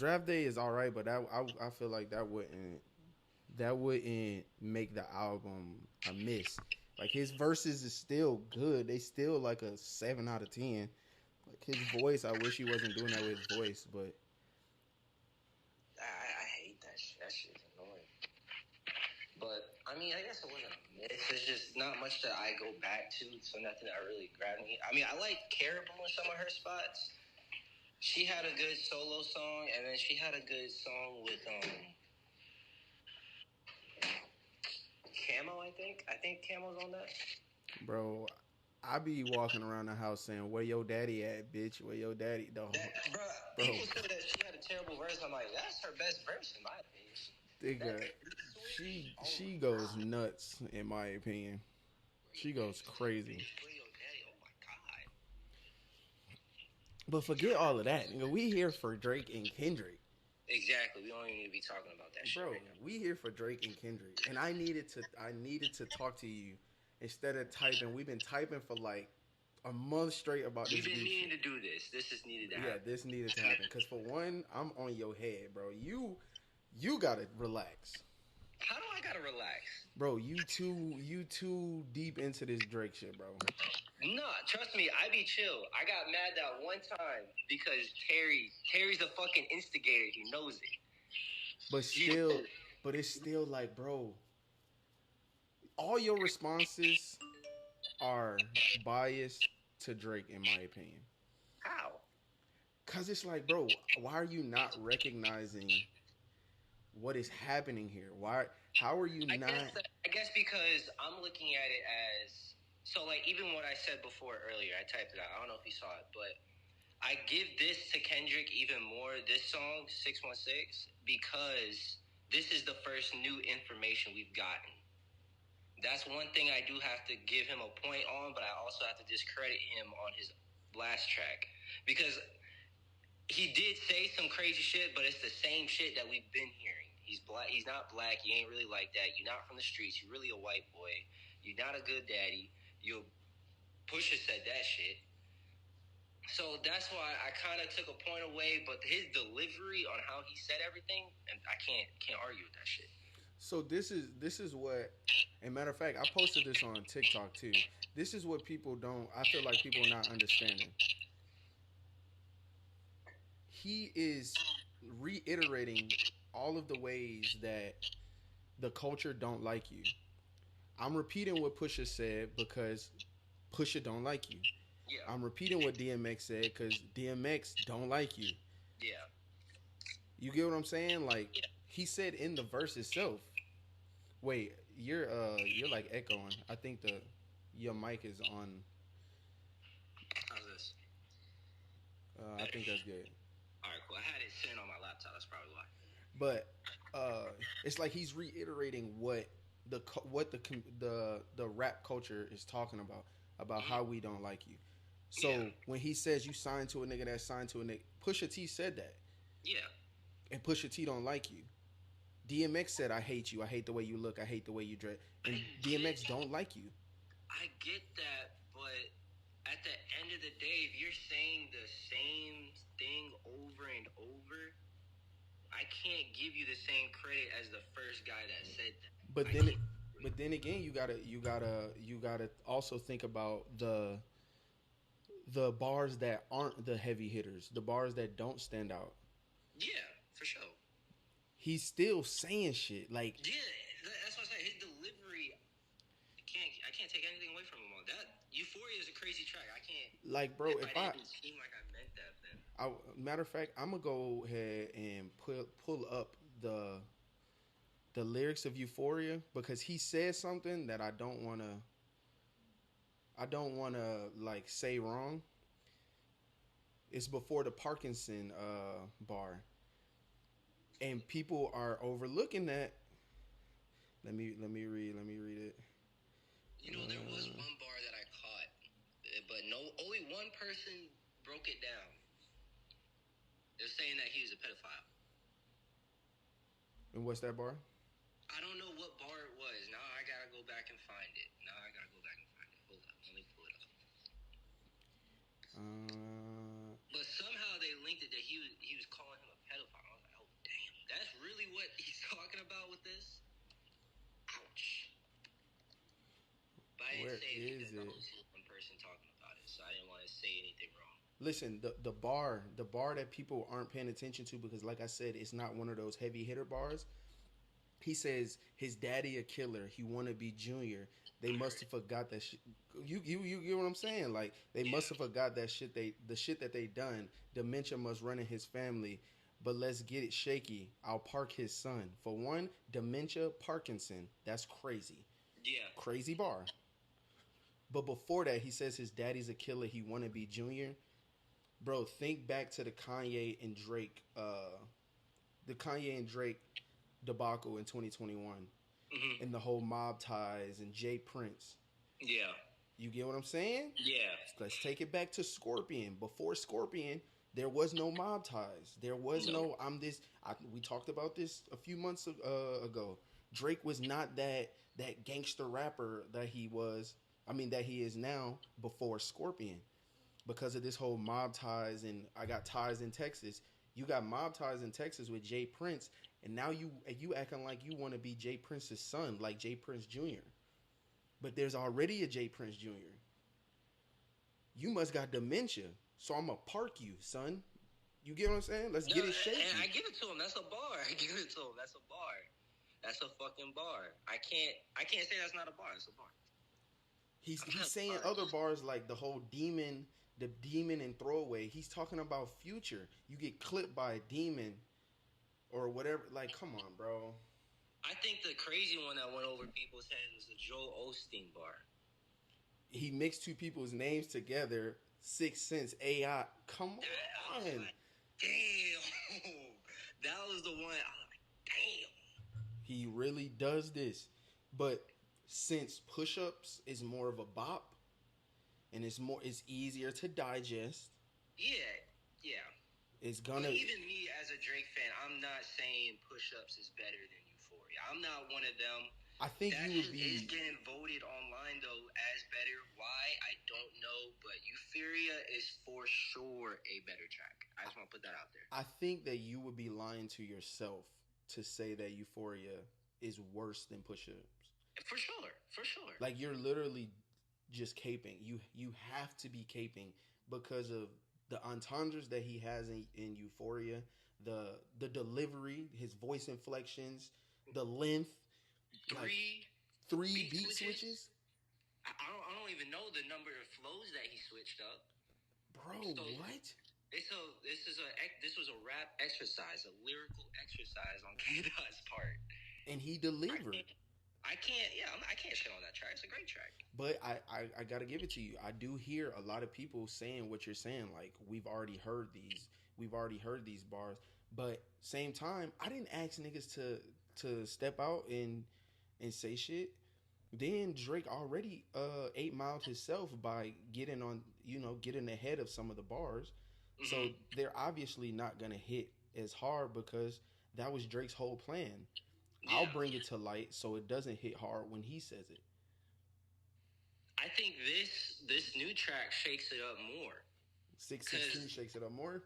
Draft Day is all right, but I feel like that wouldn't make the album a miss. Like his verses is still good. They still like a 7 out of 10. Like his voice, I wish he wasn't doing that with his voice, but I hate that shit. That shit's annoying. But I mean, I guess it wasn't a miss. There's just not much that I go back to, so nothing that really grabbed me. I mean, I like Caribou in some of her spots. She had a good solo song, and then she had a good song with Camo. I think Camo's on that. bro, I be walking around the house saying, "Where your daddy at, bitch? Where your daddy, dog?" Bro, people said that she had a terrible verse. I'm like, that's her best verse in my opinion. Nigga, she goes nuts in my opinion. She goes crazy. Oh my god. But forget all of that. We here for Drake and Kendrick. Exactly. We don't even need to be talking about that shit. Bro, right now. we here for Drake and Kendrick. And I needed to talk to you instead of typing. We've been typing for like a month straight about this. We've been needing to do this. This is needed to happen. Yeah, this needed to happen. Cause for one, I'm on your head, bro. You gotta relax. How do I gotta relax? Bro, you too deep into this Drake shit, bro. Nah, trust me, I be chill. I got mad that one time because Terry's a fucking instigator. He knows it. But it's still like, bro, all your responses are biased to Drake, in my opinion. How? Cause it's like, bro, why are you not recognizing what is happening here? How are you not? I guess because I'm looking at it as so. Like even what I said before earlier, I typed it out. I don't know if you saw it, but I give this to Kendrick even more. This song 616 because this is the first new information we've gotten. That's one thing I do have to give him a point on, but I also have to discredit him on his last track because he did say some crazy shit, but it's the same shit that we've been hearing. He's black. He's not black. He ain't really like that. You're not from the streets. You're really a white boy. You're not a good daddy. Pusha said that shit. So that's why I kind of took a point away. But his delivery on how he said everything, and I can't argue with that shit. So this is what, and matter of fact, I posted this on TikTok too. This is what people don't. I feel like people are not understanding. He is reiterating all of the ways that the culture don't like you. I'm repeating what Pusha said because Pusha don't like you. Yeah. I'm repeating what DMX said because DMX don't like you. Yeah. You get what I'm saying? Like yeah. He said in the verse itself. Wait, you're like echoing. I think your mic is on. How's this? I think that's good. All right, cool. I had it sitting on my laptop. That's probably why. But it's like he's reiterating what the rap culture is talking about how we don't like you. So when he says you signed to a nigga that signed to a nigga, Pusha T said that. Yeah. And Pusha T don't like you. DMX said, I hate you. I hate the way you look. I hate the way you dress. And DMX don't like you. I get that, but at the end of the day, if you're saying the same thing over and over, I can't give you the same credit as the first guy that said that. But then again, you gotta also think about the bars that aren't the heavy hitters, the bars that don't stand out. Yeah, for sure. He's still saying shit like. Yeah, that's what I say. His delivery, I can't take anything away from him on that. Euphoria is a crazy track. I can't. Like, bro, if I didn't seem like I meant that, then. Matter of fact, I'm gonna go ahead and pull up the lyrics of Euphoria because he said something that I don't wanna like say wrong. It's before the Parkinson bar. And people are overlooking that. Let me read it. You know, there was one bar that I caught, but only one person broke it down. They're saying that he was a pedophile. And what's that bar? I don't know what bar it was. Now I gotta go back and find it. Hold up, let me pull it up. But somehow they linked it that he was calling him a pedophile. what he's talking about with this? Ouch. But I didn't say it because I only see one person talking about it, so I didn't want to say anything wrong. Listen, the bar that people aren't paying attention to, because like I said, it's not one of those heavy hitter bars. He says his daddy a killer. He want to be Junior. They must have forgot that shit. You get what I'm saying? Like they must have forgot that shit. The shit that they done. Dementia must run in his family. But let's get it shaky. I'll park his son. For one, dementia, Parkinson. That's crazy. Yeah. Crazy bar. But before that, he says his daddy's a killer. He want to be Junior. Bro, think back to the Kanye and Drake debacle in 2021, and the whole mob ties and Jay Prince. Yeah. You get what I'm saying? Yeah. Let's take it back to Scorpion. Before Scorpion, there was no mob ties. There was no we talked about this a few months ago. Drake was not that gangster rapper that he was. That he is now before Scorpion. Because of this whole mob ties, and I got ties in Texas. You got mob ties in Texas with Jay Prince, and now you acting like you want to be Jay Prince's son, like Jay Prince Jr. But there's already a Jay Prince Jr. You must got dementia, so I'm gonna park you, son. You get what I'm saying? Let's get it shaky. And I give it to him. That's a bar. I give it to him. That's a bar. That's a fucking bar. I can't say that's not a bar. It's a bar. He's saying other bars like the whole demon and throwaway. He's talking about Future. You get clipped by a demon or whatever. Like, come on, bro. I think the crazy one that went over people's heads was the Joel Osteen bar. He mixed two people's names together. 6 Sense AI. Come on. Damn. That was the one. I was like, damn. He really does this. But since push-ups is more of a bop, and it's easier to digest. Yeah. It's gonna. But even me as a Drake fan, I'm not saying push-ups is better than Euphoria. I'm not one of them. I think that you would be. Is getting voted online though as better. Why? I don't know, but Euphoria is for sure a better track. I just want to put that out there. I think that you would be lying to yourself to say that Euphoria is worse than push-ups. For sure. Like you're literally just caping. You have to be caping because of the entendres that he has in Euphoria, the delivery, his voice inflections, the length. Three beat switches. I don't even know the number of flows that he switched up. Bro, so, what? This was a rap exercise, a lyrical exercise on Kdot's part, and he delivered. I can't shit on that track. It's a great track. But I gotta give it to you. I do hear a lot of people saying what you're saying. Like we've already heard these bars. But same time, I didn't ask niggas to step out and say shit. Then Drake already 8 Miled himself by getting ahead of some of the bars. Mm-hmm. So they're obviously not gonna hit as hard because that was Drake's whole plan. Yeah. I'll bring it to light so it doesn't hit hard when he says it. I think this new track shakes it up more. 616 shakes it up more.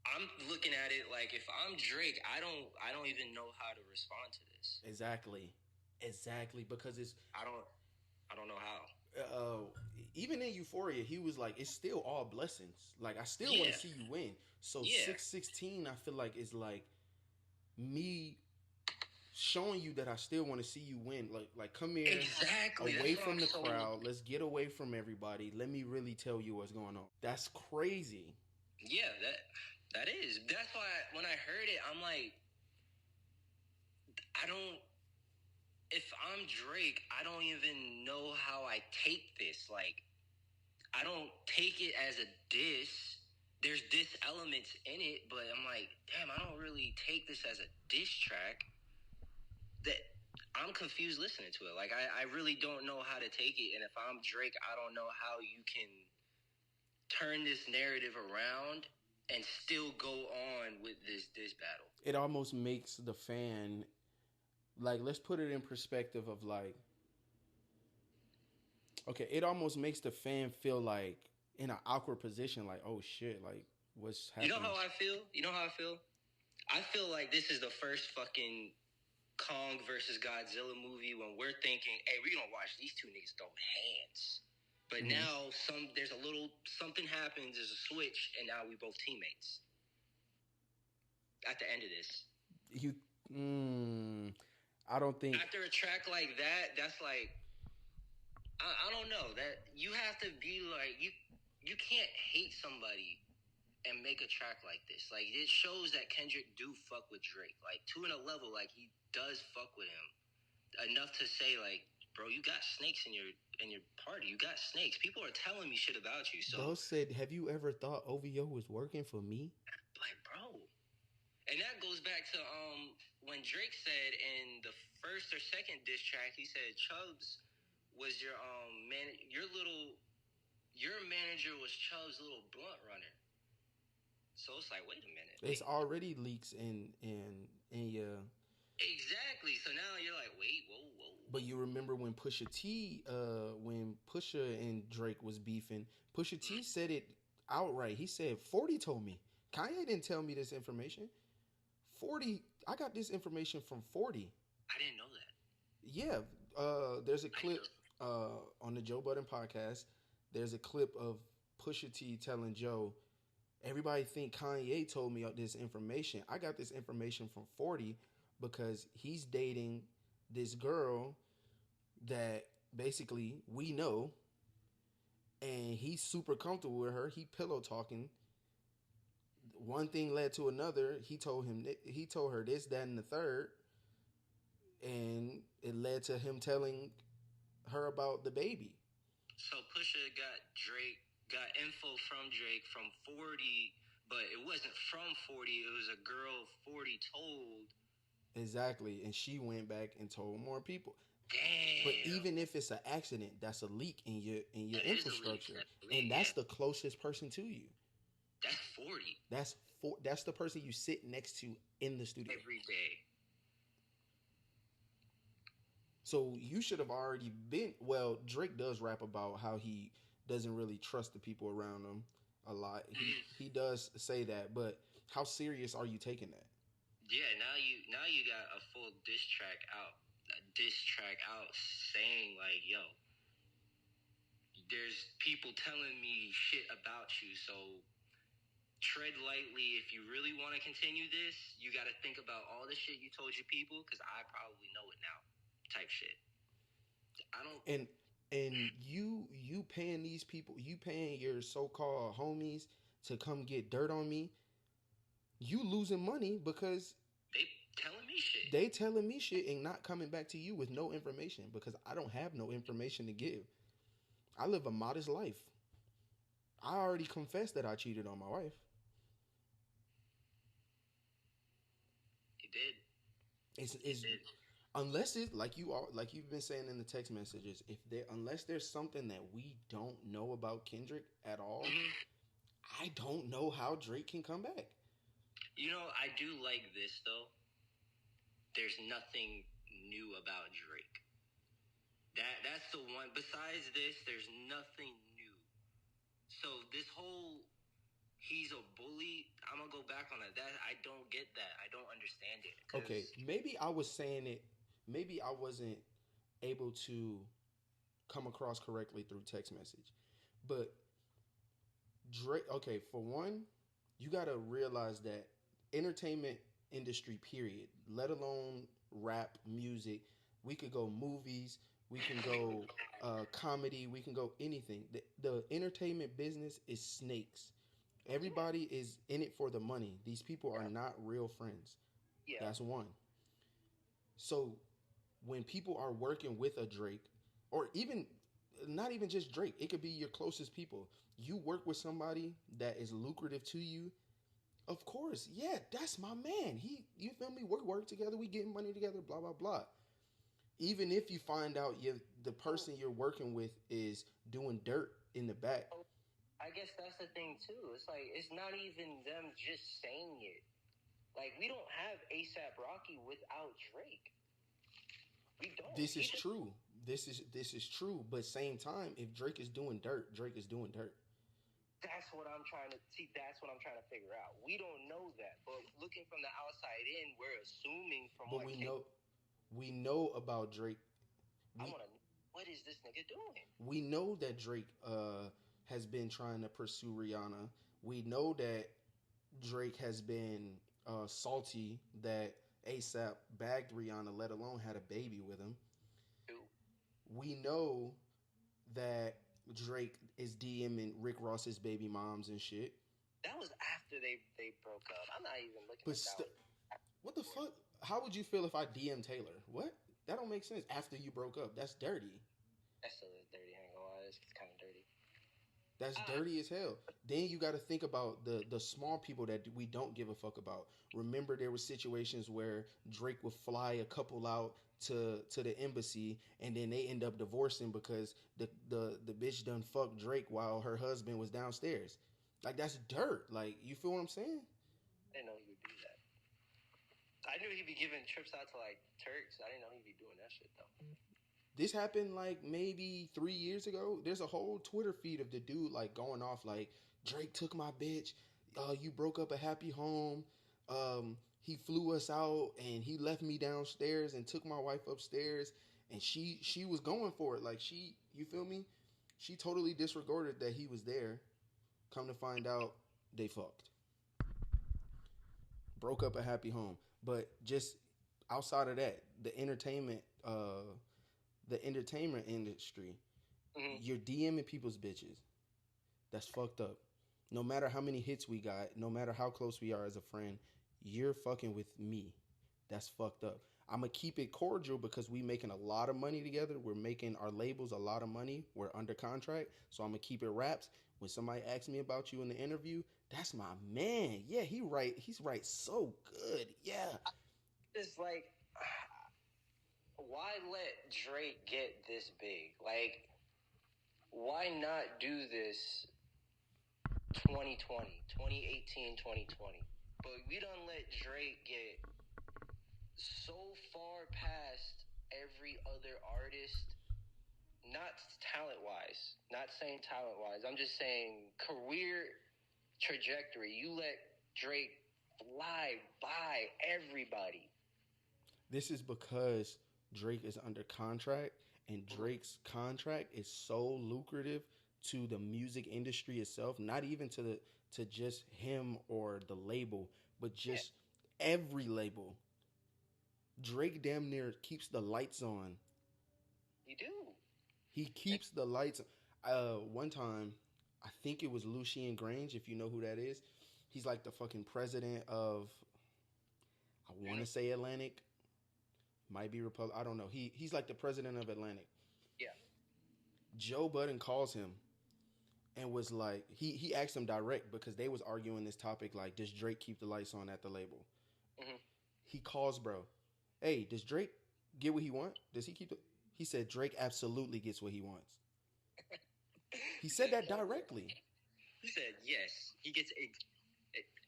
I'm looking at it like if I'm Drake, I don't even know how to respond to this. Exactly, because it's I don't know how. Even in Euphoria, he was like, it's still all blessings. Like I still want to see you win. So 616, I feel like is like me showing you that I still want to see you win. Like come here, away from the crowd. Let's get away from everybody. Let me really tell you what's going on. That's crazy. Yeah, that is. That's why when I heard it, I'm like, if I'm Drake, I don't even know how I take this. Like, I don't take it as a diss. There's diss elements in it, but I'm like, damn, I don't really take this as a diss track. That I'm confused listening to it. Like, I really don't know how to take it. And if I'm Drake, I don't know how you can turn this narrative around and still go on with this battle. It almost makes the fan, like, let's put it in perspective of like, okay, it almost makes the fan feel like in an awkward position, like, oh shit, like what's happening? You know how I feel? I feel like this is the first fucking Kong versus Godzilla movie when we're thinking, hey, we're gonna watch these two niggas throw hands. But now there's a little something happens, there's a switch, and now we both teammates. At the end of this. I don't think after a track like that, that's like I don't know. That you have to be like you can't hate somebody and make a track like this. Like it shows that Kendrick do fuck with Drake. Like to a level, like he does fuck with him enough to say like, bro, you got snakes in your party. You got snakes. People are telling me shit about you. So Bro said, have you ever thought OVO was working for me? like, bro. And that goes back to when Drake said in the first or second diss track, he said Chubbs was your your manager was Chubbs' little blunt runner. So it's like, wait a minute. It's already leaks in your. Exactly. So now you're like, wait, whoa. But you remember when Pusha T, when Pusha and Drake was beefing, Pusha T said it outright. He said, 40 told me. Kanye didn't tell me this information. 40, I got this information from 40. I didn't know that. Yeah. There's a clip on the Joe Budden podcast. There's a clip of Pusha T telling Joe, everybody think Kanye told me this information. I got this information from 40 because he's dating this girl that basically we know, and he's super comfortable with her. He pillow talking. One thing led to another. He told her this, that, and the third, and it led to him telling her about the baby. So Pusha got info from Drake from 40, but it wasn't from 40. It was a girl 40 told. Exactly, and she went back and told more people. Damn. But even if it's an accident, that's a leak in your infrastructure, and that's the closest person to you. That's 40. That's the person you sit next to in the studio every day. So you should have already been. Well, Drake does rap about how he doesn't really trust the people around him a lot. He does say that, but how serious are you taking that? Yeah, now you got a full diss track out saying like, yo, there's people telling me shit about you, so tread lightly. If you really want to continue this, you got to think about all the shit you told your people, because I probably know it now, type shit. I don't. And you paying these people, you paying your so-called homies to come get dirt on me. You losing money because they telling me shit. They telling me shit and not coming back to you with no information, because I don't have no information to give. I live a modest life. I already confessed that I cheated on my wife. You did. It's unless it's like you've been saying in the text messages, unless there's something that we don't know about Kendrick at all, I don't know how Drake can come back. You know, I do like this though. There's nothing new about Drake. That's the one. Besides this, there's nothing new. So this whole he's a bully, I'm gonna go back on that. I don't get that. I don't understand it. Okay, maybe I was saying it. Maybe I wasn't able to come across correctly through text message. But Drake, okay, for one, you gotta realize that entertainment industry, period, let alone rap, music, we could go movies, we can go comedy, we can go anything. The entertainment business is snakes. Everybody is in it for the money. These people are not real friends. Yeah. That's one. So when people are working with a Drake, or even not even just Drake, it could be your closest people. You work with somebody that is lucrative to you. Of course, yeah, that's my man. You feel me? Work together. We getting money together. Blah blah blah. Even if you find out the person you're working with is doing dirt in the back. I guess that's the thing too. It's like it's not even them just saying it. Like we don't have ASAP Rocky without Drake. We don't. This is true. This is true. But same time, if Drake is doing dirt, Drake is doing dirt. That's what I'm trying to see. That's what I'm trying to figure out. We don't know that, but looking from the outside in, we're assuming from But what we know about Drake. I want to. What is this nigga doing? We know that Drake has been trying to pursue Rihanna. We know that Drake has been salty that ASAP bagged Rihanna, let alone had a baby with him. Dude. We know that Drake is DMing Rick Ross's baby moms and shit. That was after they broke up. I'm not even looking But at that. What the fuck? How would you feel if I DM Taylor? What? That don't make sense. After you broke up, that's dirty. That's still dirty. I ain't gonna lie. It's kind of dirty. That's dirty as hell. Then you got to think about the small people that we don't give a fuck about. Remember, there were situations where Drake would fly a couple out to the embassy, and then they end up divorcing because the bitch done fucked Drake while her husband was downstairs. Like, that's dirt. Like, you feel what I'm saying? I didn't know he would do that. I knew he'd be giving trips out to like Turks. I didn't know he'd be doing that shit though. This happened like maybe 3 years ago. There's a whole Twitter feed of the dude like going off like, Drake took my bitch. You broke up a happy home. He flew us out and he left me downstairs and took my wife upstairs. And she was going for it. Like you feel me? She totally disregarded that he was there. Come to find out, they fucked. Broke up a happy home. But just outside of that, the entertainment industry, you're DMing people's bitches. That's fucked up. No matter how many hits we got, no matter how close we are as a friend, you're fucking with me. That's fucked up. I'm going to keep it cordial because we making a lot of money together. We're making our labels a lot of money. We're under contract. So I'm going to keep it raps. When somebody asks me about you in the interview, that's my man. Yeah, he's right so good. Yeah. It's like, why let Drake get this big? Like, why not do this 2020, 2018, 2020? But we don't let Drake get so far past every other artist, not talent-wise, not saying talent-wise. I'm just saying career trajectory. You let Drake fly by everybody. This is because Drake is under contract, and Drake's contract is so lucrative to the music industry itself, not even to just him or the label, but just every label. Drake damn near keeps the lights on. You do. He keeps the lights on. One time, I think it was Lucien Grange, if you know who that is. He's like the fucking president of, I want to say Atlantic. Might be Republic. I don't know. He's like the president of Atlantic. Yeah. Joe Budden calls him and was like, he asked him direct because they was arguing this topic like, does Drake keep the lights on at the label? Mm-hmm. He calls bro. Hey, does Drake get what he want? Does he keep the... He said Drake absolutely gets what he wants. He said that directly. He said yes. He gets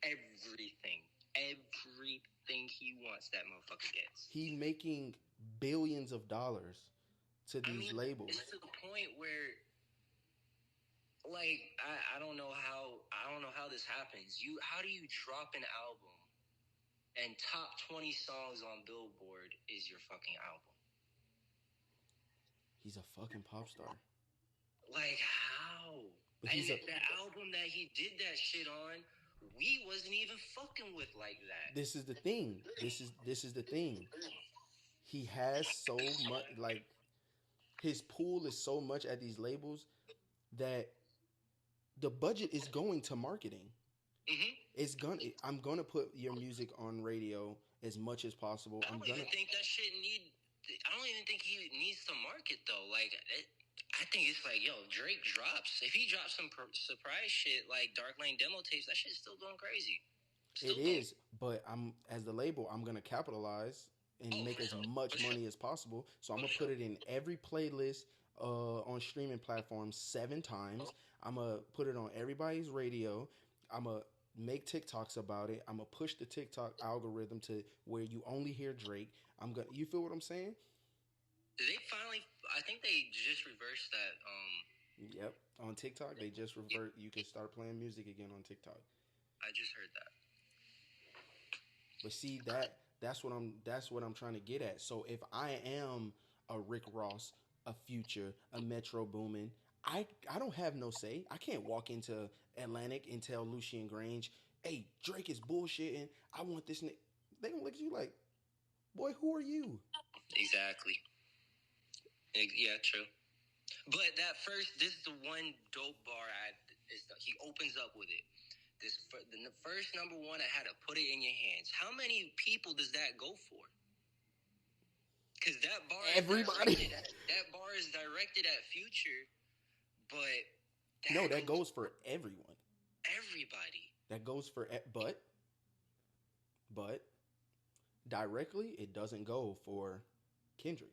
everything. Everything he wants, that motherfucker gets. He making billions of dollars to these labels. It's to the point where, like, I don't know how this happens. How do you drop an album and top 20 songs on Billboard is your fucking album? He's a fucking pop star. Like, how? But the album that he did that shit on, we wasn't even fucking with like that. This is the thing. This is the thing. He has so much, like, his pool is so much at these labels that the budget is going to marketing. Mm-hmm. I'm gonna put your music on radio as much as possible. I don't even think he needs to market though. Like, I think it's like, yo, Drake drops. If he drops some surprise shit like Dark Lane demo tapes, that shit's still going crazy. It is, but as the label, I'm gonna capitalize and make as much money as possible. So I'm gonna put it in every playlist on streaming platforms 7 times. I'm gonna put it on everybody's radio. I'm gonna make TikToks about it. I'm gonna push the TikTok algorithm to where you only hear Drake. You feel what I'm saying? Did they finally? I think they just reversed that Yep. On TikTok, they just revert. You can start playing music again on TikTok. I just heard that. But see that's what I'm trying to get at. So if I am a Rick Ross, a Future, a Metro Boomin, I don't have no say. I can't walk into Atlantic and tell Lucian Grange, "Hey, Drake is bullshitting. I want this." They gonna look at you like, "Boy, who are you?" Exactly. Yeah, true. But this is the one dope bar. He opens up with it. The first number one, I had to put it in your hands. How many people does that go for? Because that bar Everybody. That bar is directed at Future, but No, that goes for everyone. Everybody. That goes for but directly it doesn't go for Kendrick.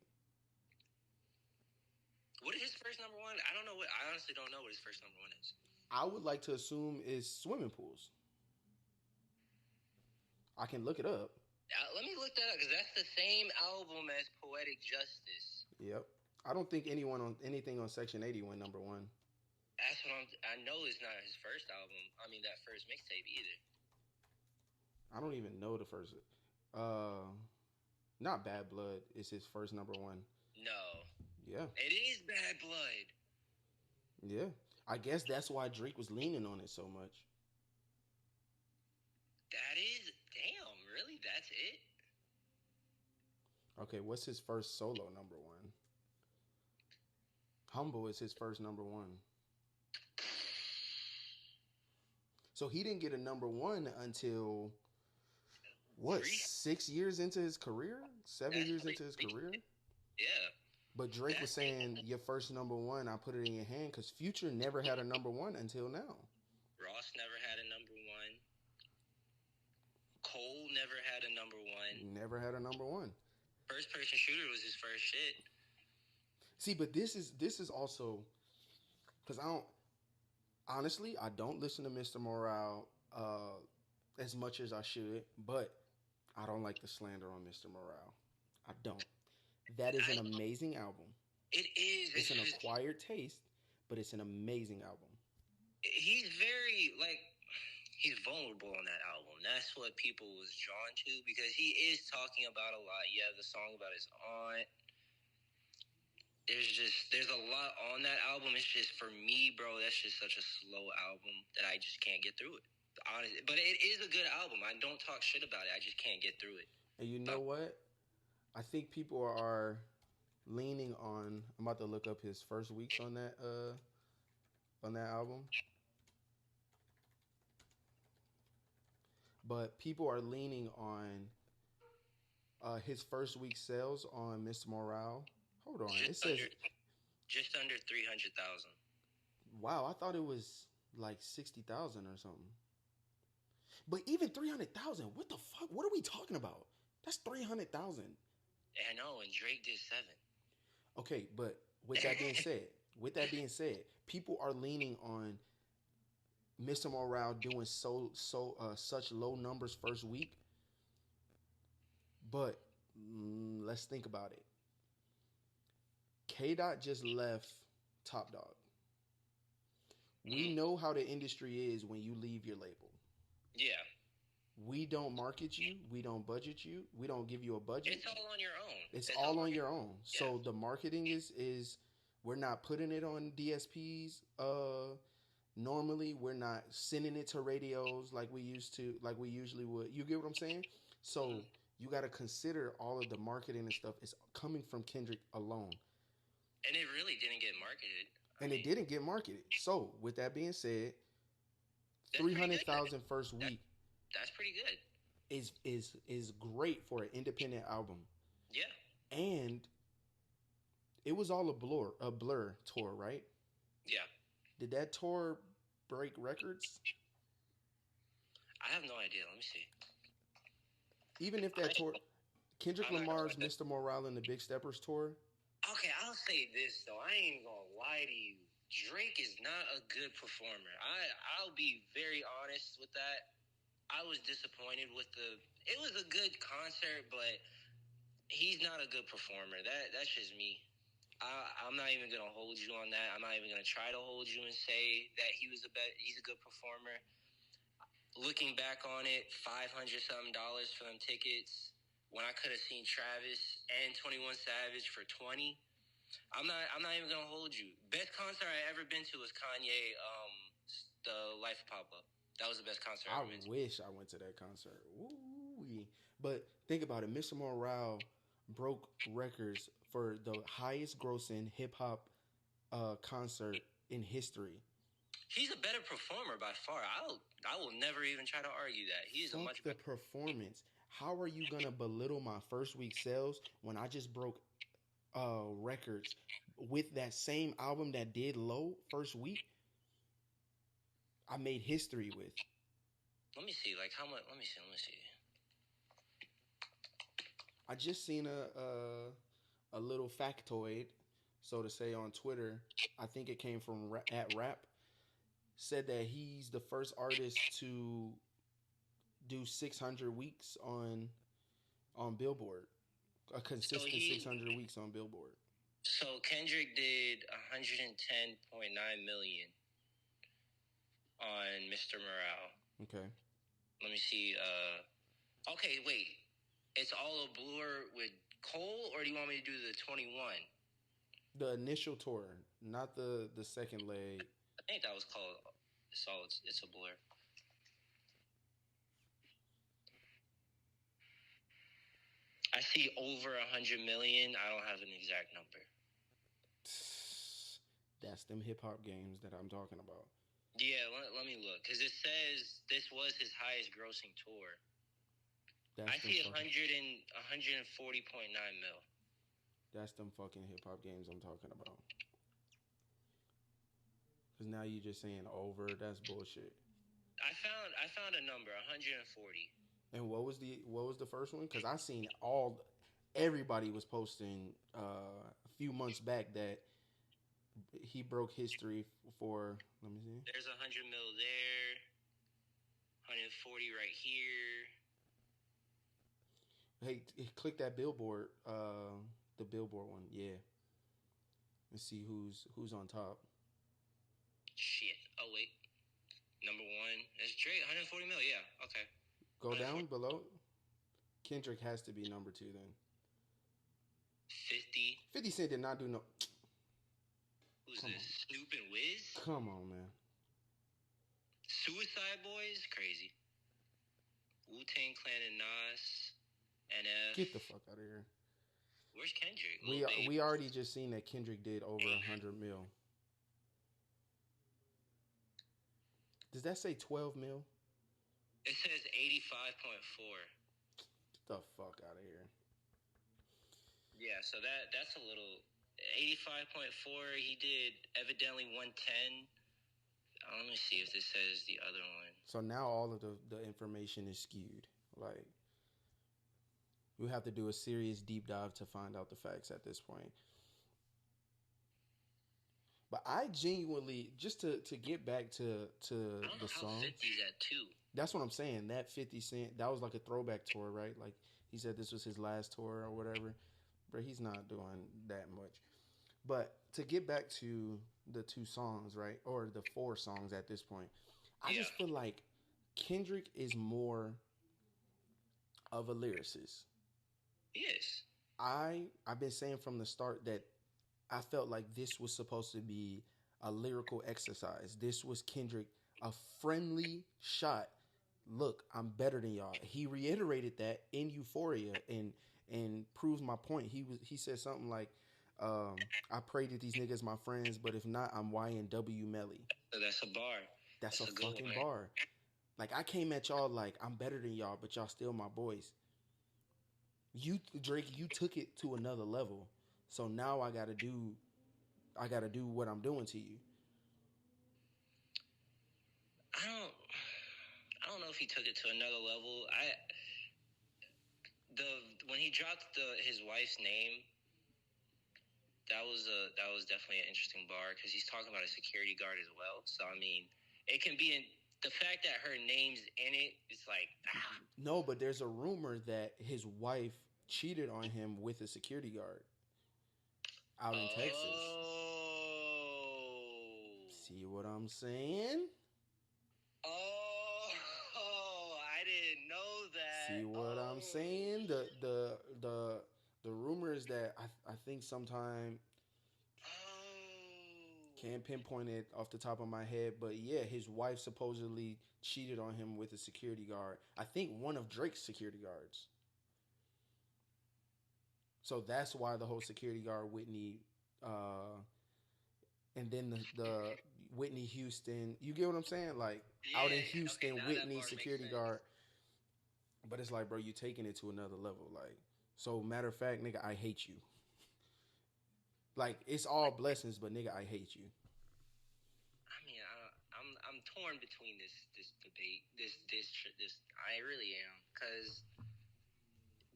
What is his first number one? I honestly don't know what his first number one is. I would like to assume is swimming pools. I can look it up. Let me look that up because that's the same album as Poetic Justice. Yep. I don't think anything on Section 80 went number one. That's what I know it's not his first album. I mean, that first mixtape either. I don't even know the first. Not Bad Blood is his first number one. No. Yeah. It is Bad Blood. Yeah. I guess that's why Drake was leaning on it so much. That is, damn, really? That's it? Okay, what's his first solo number one? Humble is his first number one. So he didn't get a number one until, what, 6 years into his career? 7 years into his career? Yeah. But Drake was saying, your first number one, I put it in your hand, because Future never had a number one until now. Ross never had a number one. Cole never had a number one. Never had a number one. First Person Shooter was his first shit. See, but this is also, because I don't listen to Mr. Morale as much as I should, but I don't like the slander on Mr. Morale. I don't. That is an amazing album. It is. It's an acquired taste, but it's an amazing album. He's he's vulnerable on that album. That's what people was drawn to because he is talking about a lot. Yeah, the song about his aunt. There's a lot on that album. It's just, for me, bro, that's just such a slow album that I just can't get through it. Honestly, but it is a good album. I don't talk shit about it. I just can't get through it. And you know what? I think people are leaning on. I'm about to look up his first weeks on that album. But people are leaning on his first week sales on Mr. Morale. Hold on, it says just under 300,000. Wow, I thought it was like 60,000 or something. But even 300,000, what the fuck? What are we talking about? That's 300,000. I know, and Drake did 7. Okay, but with that being said, people are leaning on Mr. Morale doing such low numbers first week. But let's think about it. Kdot just left Top Dog. We know how the industry is when you leave your label. Yeah. We don't market you. We don't budget you. We don't give you a budget. It's all on your own. It's all on your own. Yeah. So the marketing is we're not putting it on DSPs. Normally we're not sending it to radios like we usually would. You get what I'm saying? So you got to consider all of the marketing and stuff is coming from Kendrick alone. And it really didn't get marketed. It didn't get marketed. So with that being said, 300,000 first week. That's pretty good. Is great for an independent album. Yeah. And it was all a Blur tour, right? Yeah. Did that tour break records? I have no idea. Let me see. Even if that tour, Kendrick Lamar's Mr. Morale and the Big Steppers tour. Okay, I'll say this though. I ain't gonna lie to you. Drake is not a good performer. I'll be very honest with that. I was disappointed with it was a good concert, but he's not a good performer. That's just me. I'm not even gonna hold you on that. I'm not even gonna try to hold you and say that he's a good performer. Looking back on it, $500 something for them tickets when I could have seen Travis and 21 Savage for 20. I'm not even gonna hold you. Best concert I ever been to was Kanye, the Life of Pablo. That was the best concert I ever been to. I wish I went to that concert. Ooh. But think about it. Mr. Morale broke records for the highest grossing hip hop concert in history. He's a better performer by far. I will never even try to argue that. He's a much better performance. How are you gonna belittle my first week sales when I just broke records with that same album that did low first week? I made history with. Let me see, like how much. Let me see. I just seen a little factoid, so to say, on Twitter. I think it came from at Rap. Said that he's the first artist to do 600 weeks on Billboard, a consistent 600 weeks on Billboard. So Kendrick did 110.9 million on Mr. Morale. Okay. Let me see. Okay, wait. It's all a blur with Cole, or do you want me to do the 21? The initial tour, not the second leg. I think that was called. It's a blur. I see over 100 million. I don't have an exact number. That's them hip hop games that I'm talking about. Yeah, let me look, because it says this was his highest grossing tour. I see 140.9 mil. That's them fucking hip hop games I'm talking about. Because now you're just saying over. That's bullshit. I found a number, 140. And what was the first one? Because I seen everybody was posting a few months back that he broke history for. Let me see. There's 100 mil there. 140 right here. Hey, click that Billboard. The Billboard one, yeah. Let's see who's on top. Shit. Oh wait. Number one is Drake. 140 mil. Yeah. Okay. Go down below. Kendrick has to be number 2 then. 50. 50 Cent did not do no. Who's this? Snoop and Wiz? Come on, man. Suicide Boys? Crazy. Wu-Tang Clan and Nas. NF. Get the fuck out of here. Where's Kendrick? We already just seen that Kendrick did over 100 mil. Does that say 12 mil? It says 85.4. Get the fuck out of here. Yeah, so that's a little 85.4. He did evidently 110. Let me see if this says the other one. So now all of the information is skewed. Like, we have to do a serious deep dive to find out the facts at this point. But I genuinely, just to get back to the song. 50's at 2. That's what I'm saying. That 50 Cent, that was like a throwback tour, right? Like, he said this was his last tour or whatever. But he's not doing that much. But to get back to the 2 songs, right? Or the 4 songs at this point. I just feel like Kendrick is more of a lyricist. Yes. I've been saying from the start that I felt like this was supposed to be a lyrical exercise. This was Kendrick, a friendly shot. Look, I'm better than y'all. He reiterated that in Euphoria and proves my point. He said something like, I pray that these niggas my friends, but if not, I'm YNW Melly. So that's a bar. That's a fucking bar. Like, I came at y'all like I'm better than y'all, but y'all still my boys. You, Drake, you took it to another level. So now I gotta do what I'm doing to you. I don't know if he took it to another level. When he dropped his wife's name, that was definitely an interesting bar, because he's talking about a security guard as well. So I mean, it can be the fact that her name's in it. It's like No, but there's a rumor that his wife cheated on him with a security guard. out in Texas. Oh. See what I'm saying? Oh, I didn't know that. See what I'm saying? The rumor is that I think sometime can't pinpoint it off the top of my head, but yeah, his wife supposedly cheated on him with a security guard. I think one of Drake's security guards. So that's why the whole security guard Whitney, and then the Whitney Houston. You get what I'm saying? Like out in Houston, okay, Whitney security guard. But it's like, bro, you taking it to another level. Like, so matter of fact, nigga, I hate you. Like, it's all blessings, but nigga, I hate you. I mean, I'm torn between this debate, this. I really am, because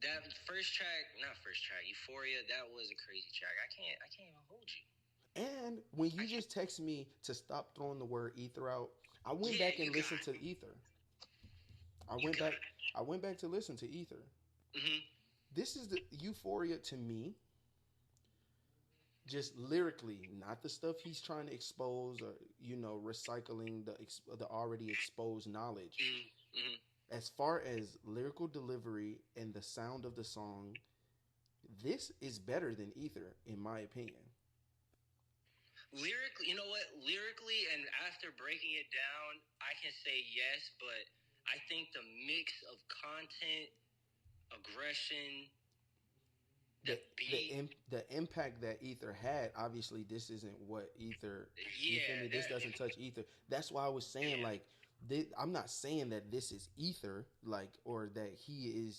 that first track, Euphoria, that was a crazy track. I can't even hold you. And when you just text me to stop throwing the word ether out, I went back and listened to ether. I went back to listen to ether. Mm-hmm. This is the Euphoria to me. Just lyrically, not the stuff he's trying to expose or recycling the already exposed knowledge. Mm-hmm. As far as lyrical delivery and the sound of the song, this is better than Ether, in my opinion. Lyrically, you know what? Lyrically, and after breaking it down, I can say yes, but I think the mix of content, aggression, the impact that Ether had, obviously this isn't what Ether, you feel me? This doesn't touch Ether. That's why I was saying, like, I'm not saying that this is Ether, like, or that he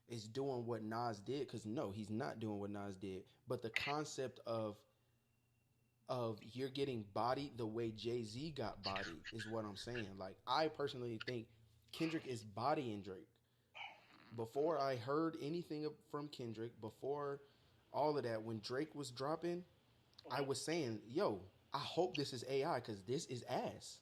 is doing what Nas did, because no, he's not doing what Nas did. But the concept of you're getting bodied the way Jay-Z got bodied is what I'm saying. Like, I personally think Kendrick is bodying Drake. Before I heard anything from Kendrick, before all of that, when Drake was dropping, I was saying, yo, I hope this is AI, because this is ass.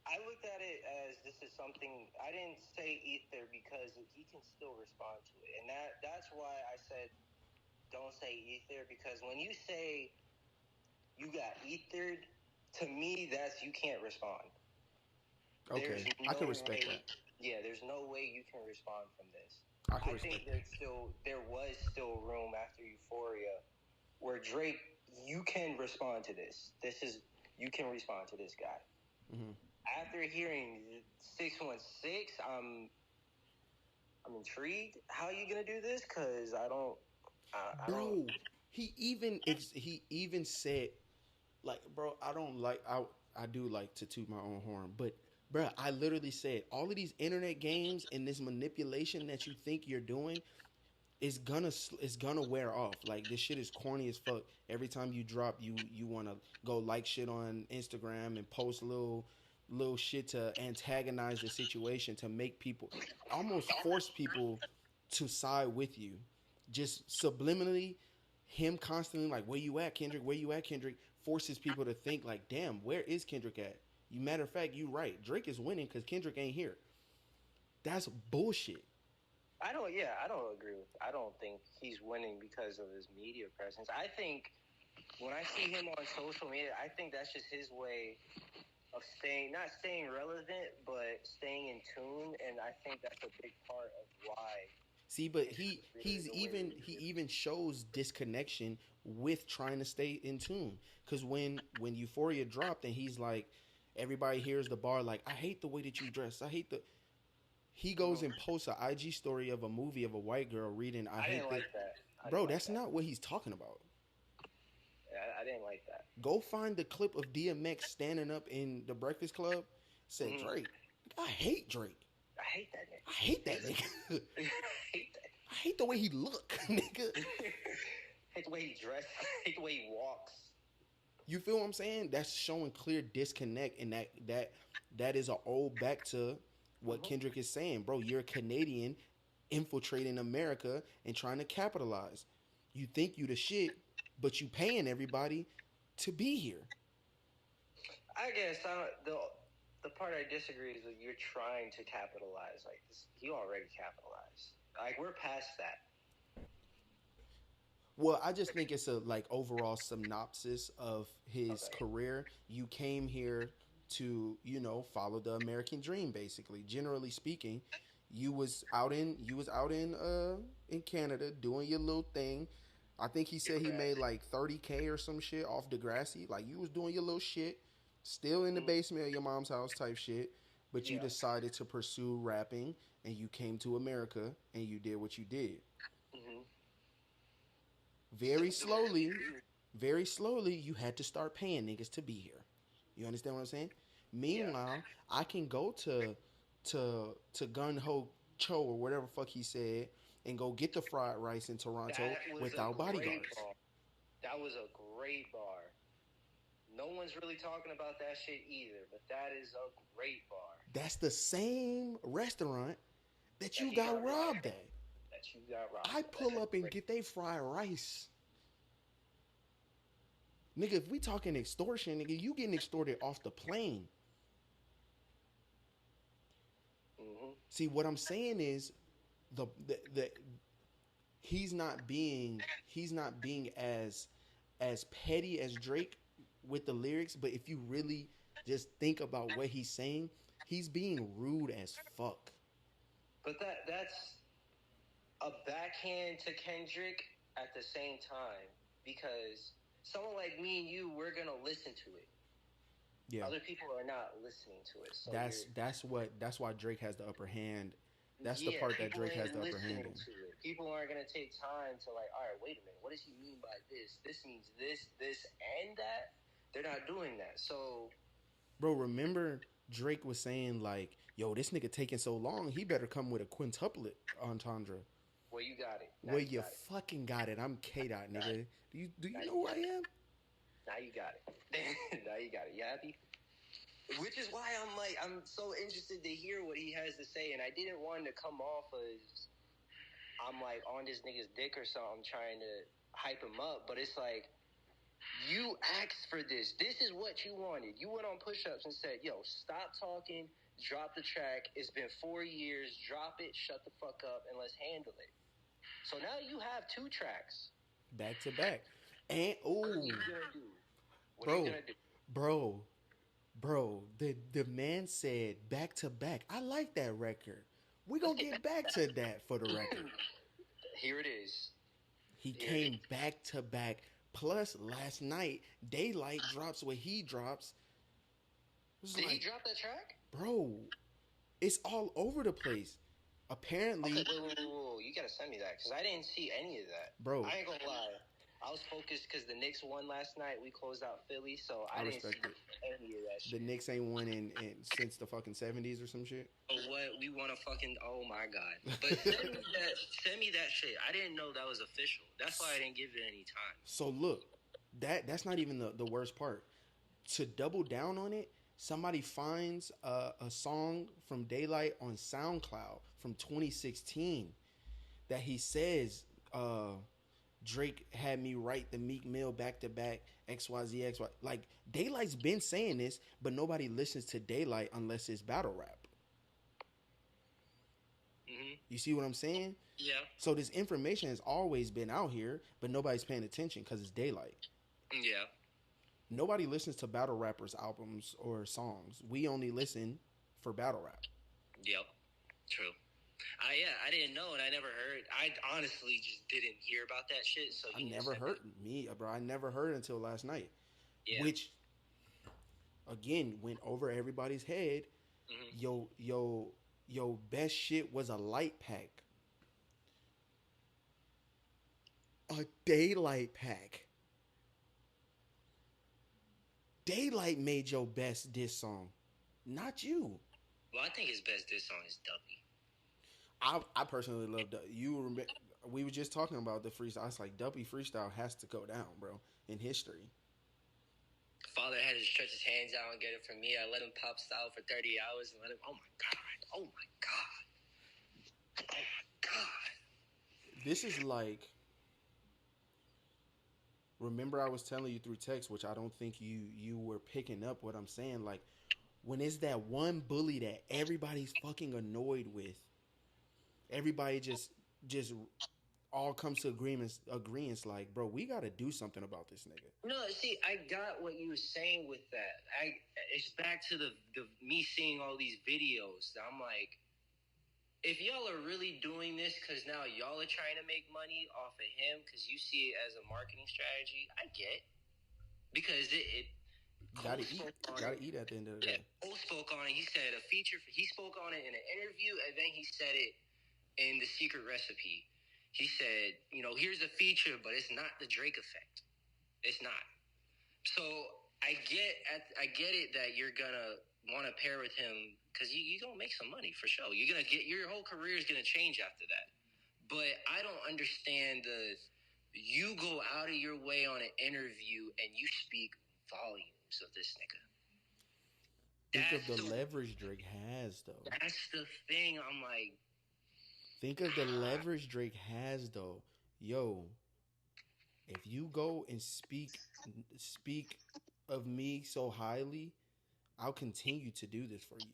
I looked at it as this is something. I didn't say ether because he can still respond to it, and that's why I said don't say ether, because when you say you got ethered, to me that's you can't respond. Okay, I can respect that. Yeah, there's no way you can respond from this. I think there was still room after Euphoria where Drake, you can respond to this. You can respond to this guy. Mm-hmm. After hearing 616, I'm intrigued. How are you gonna do this? Because I don't. Bro, he even said, like, bro, I do like to toot my own horn, but bro, I literally said all of these internet games and this manipulation that you think you're doing is gonna wear off. Like, this shit is corny as fuck. Every time you drop, you want to go like shit on Instagram and post little shit to antagonize the situation, to make people, almost force people to side with you, just subliminally. Him constantly like, where you at, Kendrick? Where you at, Kendrick? Forces people to think like, damn, where is Kendrick at? You matter of fact, you right. Drake is winning because Kendrick ain't here. That's bullshit. I don't agree with. I don't think he's winning because of his media presence. I think when I see him on social media, I think that's just his way of not staying relevant, but staying in tune. And I think that's a big part of why. See, but he even shows disconnection with trying to stay in tune. Because when Euphoria dropped and he's like, everybody hears the bar like, I hate the way that you dress. He goes and posts an IG story of a movie of a white girl reading, I hate that. Bro, that's not what he's talking about. Yeah, I didn't like that. Go find the clip of DMX standing up in the Breakfast Club. Said, Drake, I hate Drake. I hate that nigga. I hate that nigga. I hate the way he look, nigga. I hate the way he dressed. I hate the way he walks. You feel what I'm saying? That's showing clear disconnect, and that is an old back to what Kendrick is saying. Bro, you're a Canadian infiltrating America and trying to capitalize. You think you the shit, but you paying everybody to be here. I guess the part I disagree is that you're trying to capitalize. Like, this, you already capitalized. Like, we're past that. Well, I just think it's a like overall synopsis of his Okay. career. You came here to, follow the American dream basically. Generally speaking, you was out in Canada doing your little thing. I think he said he made like 30K or some shit off Degrassi. Like you was doing your little shit, still in the Mm, basement of your mom's house type shit, but you yeah. decided to pursue rapping and you came to America and you did what you did. Hmm. Very slowly, very slowly, you had to start paying niggas to be here. You understand what I'm saying? Yeah. Meanwhile, I can go to Gun Ho Cho or whatever fuck he said and go get the fried rice in Toronto That was a without great bodyguards. bar. That was a great bar. No one's really talking about that shit either, but that is a great bar That's the same restaurant that that you he got got robbed robbed from. at. That you got robbed I from. That's pull a up and great. get they fried rice. Nigga, if we talking extortion, nigga, you getting extorted off the plane. Hmm. See, what I'm saying is the he's not being as petty as Drake with the lyrics, but if you really just think about what he's saying, he's being rude as fuck. But that's a backhand to Kendrick at the same time because someone like me and you, we're gonna listen to it. Yeah. Other people are not listening to it, so you're That's why Drake has the upper hand. That's the yeah, part that people Drake has ain't the upper hand listening in. to it. People aren't gonna take time to like, all right, wait a minute, what does he mean by this? This means this, and that. They're not doing that. So Bro, remember Drake was saying like, "Yo, this nigga taking so long, he better come with a quintuplet entendre." well, you got it. Now Well, you you got it. fucking got it. I'm Kdot, Now, nigga. Do you now know you who I got it. am? Now you got it. Now you got it. You happy? Which is why I'm so interested to hear what he has to say, and I didn't want to come off as I'm like on this nigga's dick or something, trying to hype him up. But it's like you asked for this. This is what you wanted. You went on push-ups and said, "Yo, stop talking. Drop the track. It's been 4 years. Drop it. Shut the fuck up, and let's handle it." So now you have two tracks. Back to back. And What are oh, you gonna do? What are you bro, gonna do? bro, bro. The man said back to back. I like that record. We Let's gonna get get back. back to that for the record. Here it is. He Here it came is. back to back. Plus, last night, Daylight drops what he drops. It was Did he like, drop that track? bro, it's all over the place. Okay, Apparently, wait. You gotta send me that because I didn't see any of that. bro, I ain't gonna lie. I was focused because the Knicks won last night. We closed out Philly, so I I didn't see respect it. any of that The shit. Knicks ain't won in since the fucking 70s or some shit. But what we want to fucking oh my god! But send me that shit. I didn't know that was official. That's why I didn't give it any time. So look, that's not even the worst part. To double down on it, somebody finds a song from Daylight on SoundCloud from 2016 that he says Drake had me write the Meek Mill back to back XYZ XY. Like Daylight's been saying this, but nobody listens to Daylight unless it's battle rap. Hmm. You see what I'm saying? Yeah. So this information has always been out here, but nobody's paying attention because it's Daylight. Yeah. Nobody listens to battle rappers' albums or songs. We only listen for battle rap. Yep. True. I didn't know, and I never heard. I honestly just didn't hear about that shit. So I you never sent heard me, bro. I never heard it until last night, Yeah. which again went over everybody's head. Mhm. Yo, best shit was a light pack, a Daylight pack. Daylight made your best diss song, not you. Well, I think his best diss song is Duppy. I personally love you. Remember, we were just talking about the freestyle. I was like, Duppy freestyle has to go down, bro, in history. Father had to stretch his hands out and get it from me. I let him pop style for 30 hours and let him. Oh my god! Oh my god! Oh my god! This is like, remember I was telling you through text, which I don't think you were picking up what I'm saying. Like, when it's that one bully that everybody's fucking annoyed with, everybody just all comes to agreements like, bro, we got to do something about this nigga. No, see, I got what you were saying with that. It's back to the me seeing all these videos. I'm like, if y'all are really doing this because now y'all are trying to make money off of him because you see it as a marketing strategy, I get. Because it gotta eat at the end of the day. Cole spoke on it. He said he spoke on it in an interview, and then he said it in The Secret Recipe. He said, here's a feature, but it's not the Drake effect. It's not. So I get it that you're gonna want to pair with him because you're gonna make some money for sure. You're gonna get your whole career is gonna change after that. But I don't understand you go out of your way on an interview and you speak volumes of this nigga. Think of the leverage Drake has, though. That's the thing. I'm like, think of the leverage Drake has, though. Yo, if you go and speak of me so highly, I'll continue to do this for you,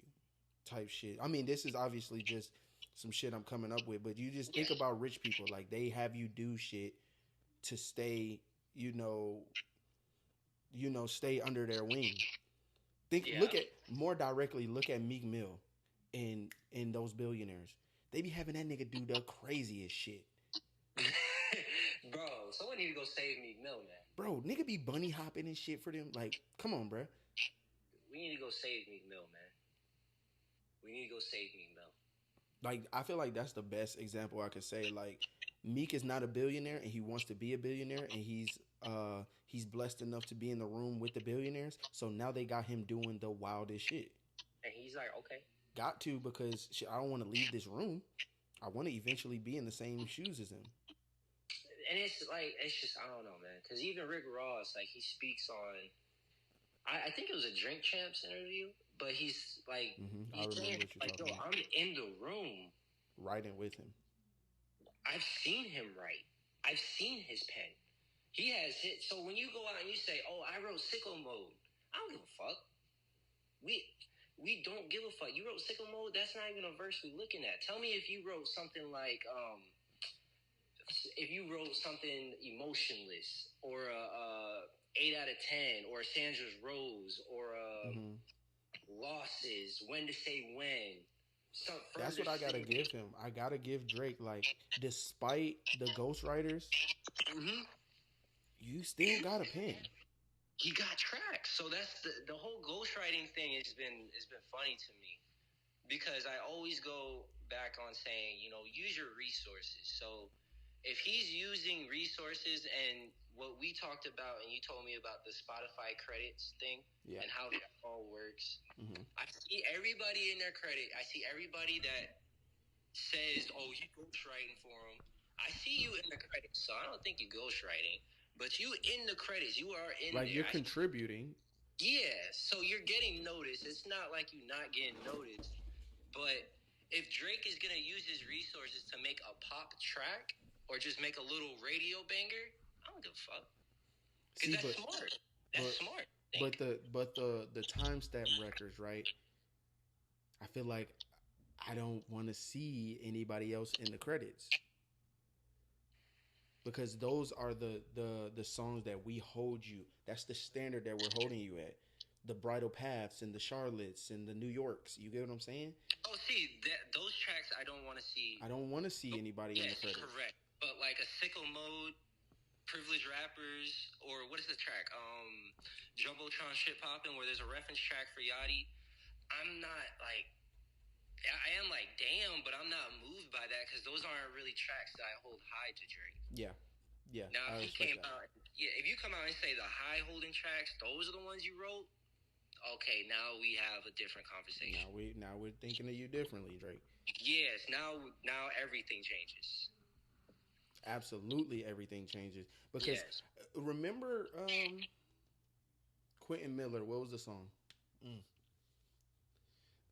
type shit. I mean, this is obviously just some shit I'm coming up with, but you just think about rich people. Like, they have you do shit to stay, stay under their wing. Look at Meek Mill and those billionaires. They be having that nigga do the craziest shit. Bro, someone need to go save Meek Mill, man. Bro, nigga be bunny hopping and shit for them. Like, come on, bro. We need to go save Meek Mill, man. We need to go save Meek Mill. Like, I feel like that's the best example I could say. Like, Meek is not a billionaire, and he wants to be a billionaire, and he's blessed enough to be in the room with the billionaires. So now they got him doing the wildest shit. And he's like, okay. Got to, because shit, I don't want to leave this room. I want to eventually be in the same shoes as him. And it's just, I don't know, man. Because even Rick Ross, like, he speaks on, I think it was a Drink Champs interview, but he's like, he's saying, like, yo, I'm in the room. Writing with him. I've seen him write. I've seen his pen. He has hit. So when you go out and you say, oh, I wrote Sicko Mode, I don't give a fuck. We don't give a fuck. You wrote Sicko Mode? That's not even a verse we're looking at. Tell me if you wrote something like, if you wrote something Emotionless or 8 out of 10 or Sandra's Rose or Losses, When to Say When. That's what I gotta give him. I gotta give Drake, like, despite the ghostwriters, you still got a pen. He got tracks. So that's the whole ghostwriting thing has been funny to me, because I always go back on saying, use your resources. So if he's using resources and what we talked about, and you told me about the Spotify credits thing and how that all works, I see everybody in their credit. I see everybody that says, oh, you ghostwriting for him. I see you in the credits, so I don't think you're ghostwriting. But you in the credits, you are in there. Like, you're contributing. Yeah, so you're getting noticed. It's not like you're not getting noticed. But if Drake is going to use his resources to make a pop track or just make a little radio banger, I don't give a fuck. Because that's smart. That's smart. But the timestamp records, right? I feel like I don't want to see anybody else in the credits. Because those are the songs that we hold you. That's the standard that we're holding you at. The Bridal Paths and the Charlottes and the New Yorks. You get what I'm saying? Oh, see, those tracks I don't want to see. I don't want to see anybody in the credits. Correct. But like a Sicko Mode, Privileged Rappers, or what is the track? Jumbotron Shit Poppin', where there's a reference track for Yachty. I'm not like... I am like, damn, but I'm not moved by that because those aren't really tracks that I hold high to Drake. Yeah. Now, if you come out and say the high holding tracks, those are the ones you wrote. Okay, now we have a different conversation. Now we're thinking of you differently, Drake. Yes, now everything changes. Absolutely, everything changes because remember, Quentin Miller. What was the song?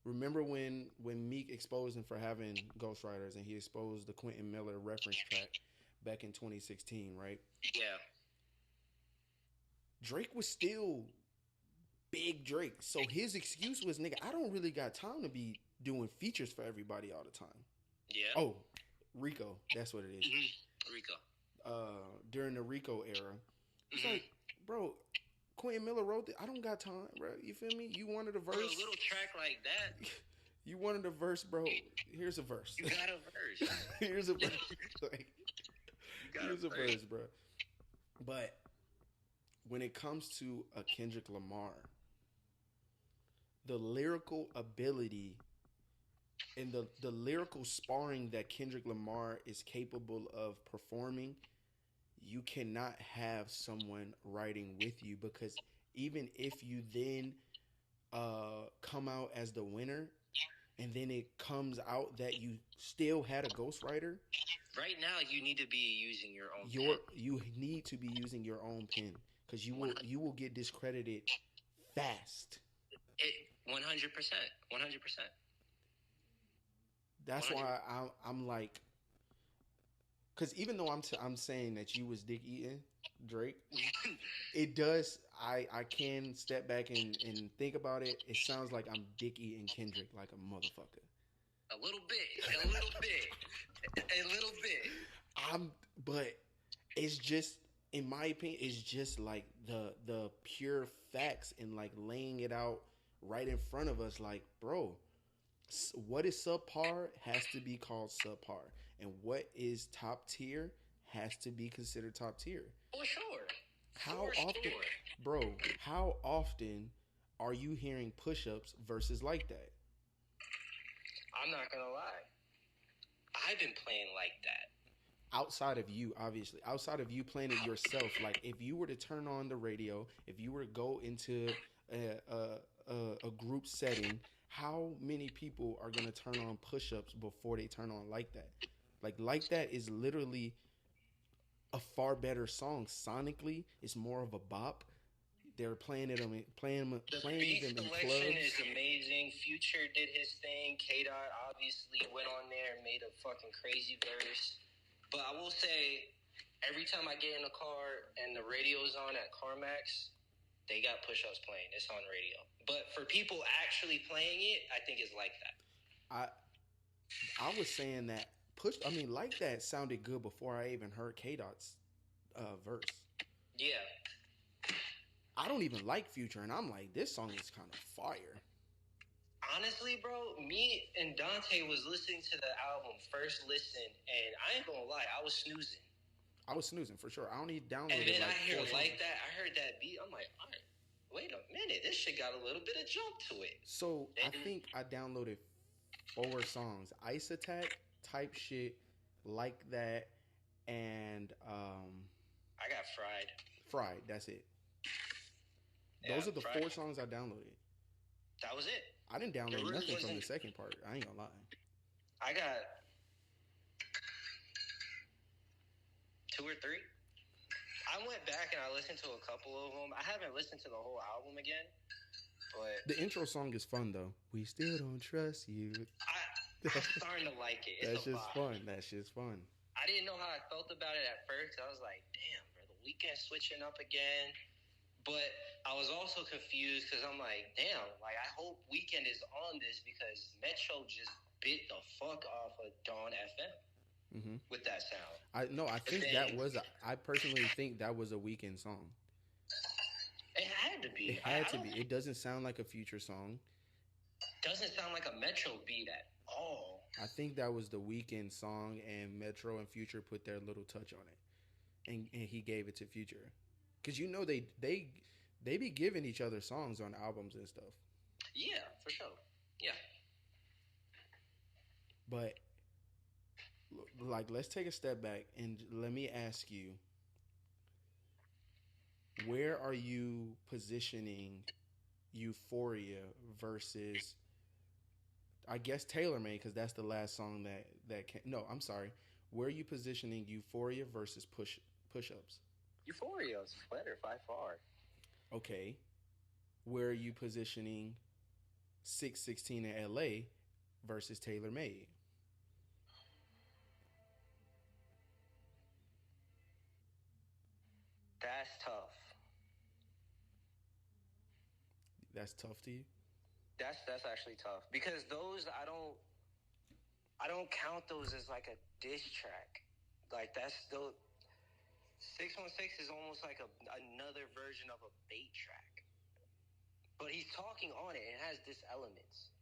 Remember when Meek exposed him for having ghostwriters, and he exposed the Quentin Miller reference track back in 2016, right? Yeah. Drake was still big Drake, so his excuse was, nigga, I don't really got time to be doing features for everybody all the time. Yeah. Oh, Rico, that's what it is. Rico? During the Rico era. It's Mm-hmm. like, bro, Quentin Miller wrote it. I don't got time, bro. You feel me? You wanted a verse. For a little track like that. You wanted a verse, bro. Here's a verse. You got a verse. Here's a verse. Like, here's a verse, bro. But when it comes to a Kendrick Lamar, the lyrical ability and the lyrical sparring that Kendrick Lamar is capable of performing, you cannot have someone writing with you, because even if you then come out as the winner and then it comes out that you still had a ghostwriter, right now you need to be using your own you need to be using your own pen, because you will get discredited fast. 100%. 100%. That's why I'm like, because even though I'm saying that you was dick eating Drake, it does. I can step back and think about it. It sounds like I'm dick eating Kendrick like a motherfucker. A little bit. But it's just, in my opinion, it's just like the pure facts and like laying it out right in front of us. Like, bro, what is subpar has to be called subpar, and what is top tier has to be considered top tier. For sure. How often, bro? How often are you hearing push-ups versus like that? I'm not gonna lie. I've been playing like that. Outside of you, obviously, outside of you playing it yourself, like if you were to turn on the radio, if you were to go into a group setting, how many people are gonna turn on push-ups before they turn on like that? Like that is literally a far better song sonically. It's more of a bop. They're playing them in clubs. The beat selection is amazing. Future did his thing. Kdot obviously went on there and made a fucking crazy verse. But I will say, every time I get in the car and the radio's on at CarMax, they got push-ups playing. It's on radio. But for people actually playing it, I think it's like that. I was saying that like that sounded good before I even heard Kdot's verse. Yeah. I don't even like Future, and I'm like, this song is kind of fire. Honestly, bro, me and Dante was listening to the album first listen, and I ain't gonna lie, I was snoozing. I was snoozing for sure. I don't need to download it. And then I hear like that. I heard that beat. I'm like, all right, wait a minute, this shit got a little bit of jump to it. So I think I downloaded 4 songs: Ice Attack, Type Shit, Like That, and I got Fried. Fried. That's it. Those are the Fried. 4 songs I downloaded. That was it. I didn't download nothing from the second part. I ain't gonna lie. I got 2 or 3. I went back and I listened to a couple of them. I haven't listened to the whole album again, but the intro song is fun though. We still don't trust you. I'm starting to like it. That's just fun. That's just fun. I didn't know how I felt about it at first. I was like, damn, bro, the Weeknd switching up again. But I was also confused because I'm like, damn, like I hope Weeknd is on this, because Metro just bit the fuck off of Dawn FM with that sound. I personally think that was a Weeknd song. It had to be. It had to be. It doesn't sound like a Future song. Doesn't sound like a Metro beat at all. I think that was the Weeknd song, and Metro and Future put their little touch on it, and he gave it to Future. Because you know they be giving each other songs on albums and stuff. Yeah, for sure. Yeah. But like, let's take a step back and let me ask you, where are you positioning Euphoria versus, I guess, Tailor Made, because that's the last song that came. No, I'm sorry. Where are you positioning Euphoria versus Push-Ups? Euphoria is better by far. Okay. Where are you positioning 616 in LA versus Tailor Made? That's tough. That's tough to you? That's actually tough, because those I don't count those as like a diss track. Like that's still 616 is almost like another version of a bait track. But he's talking on it. It has this elements.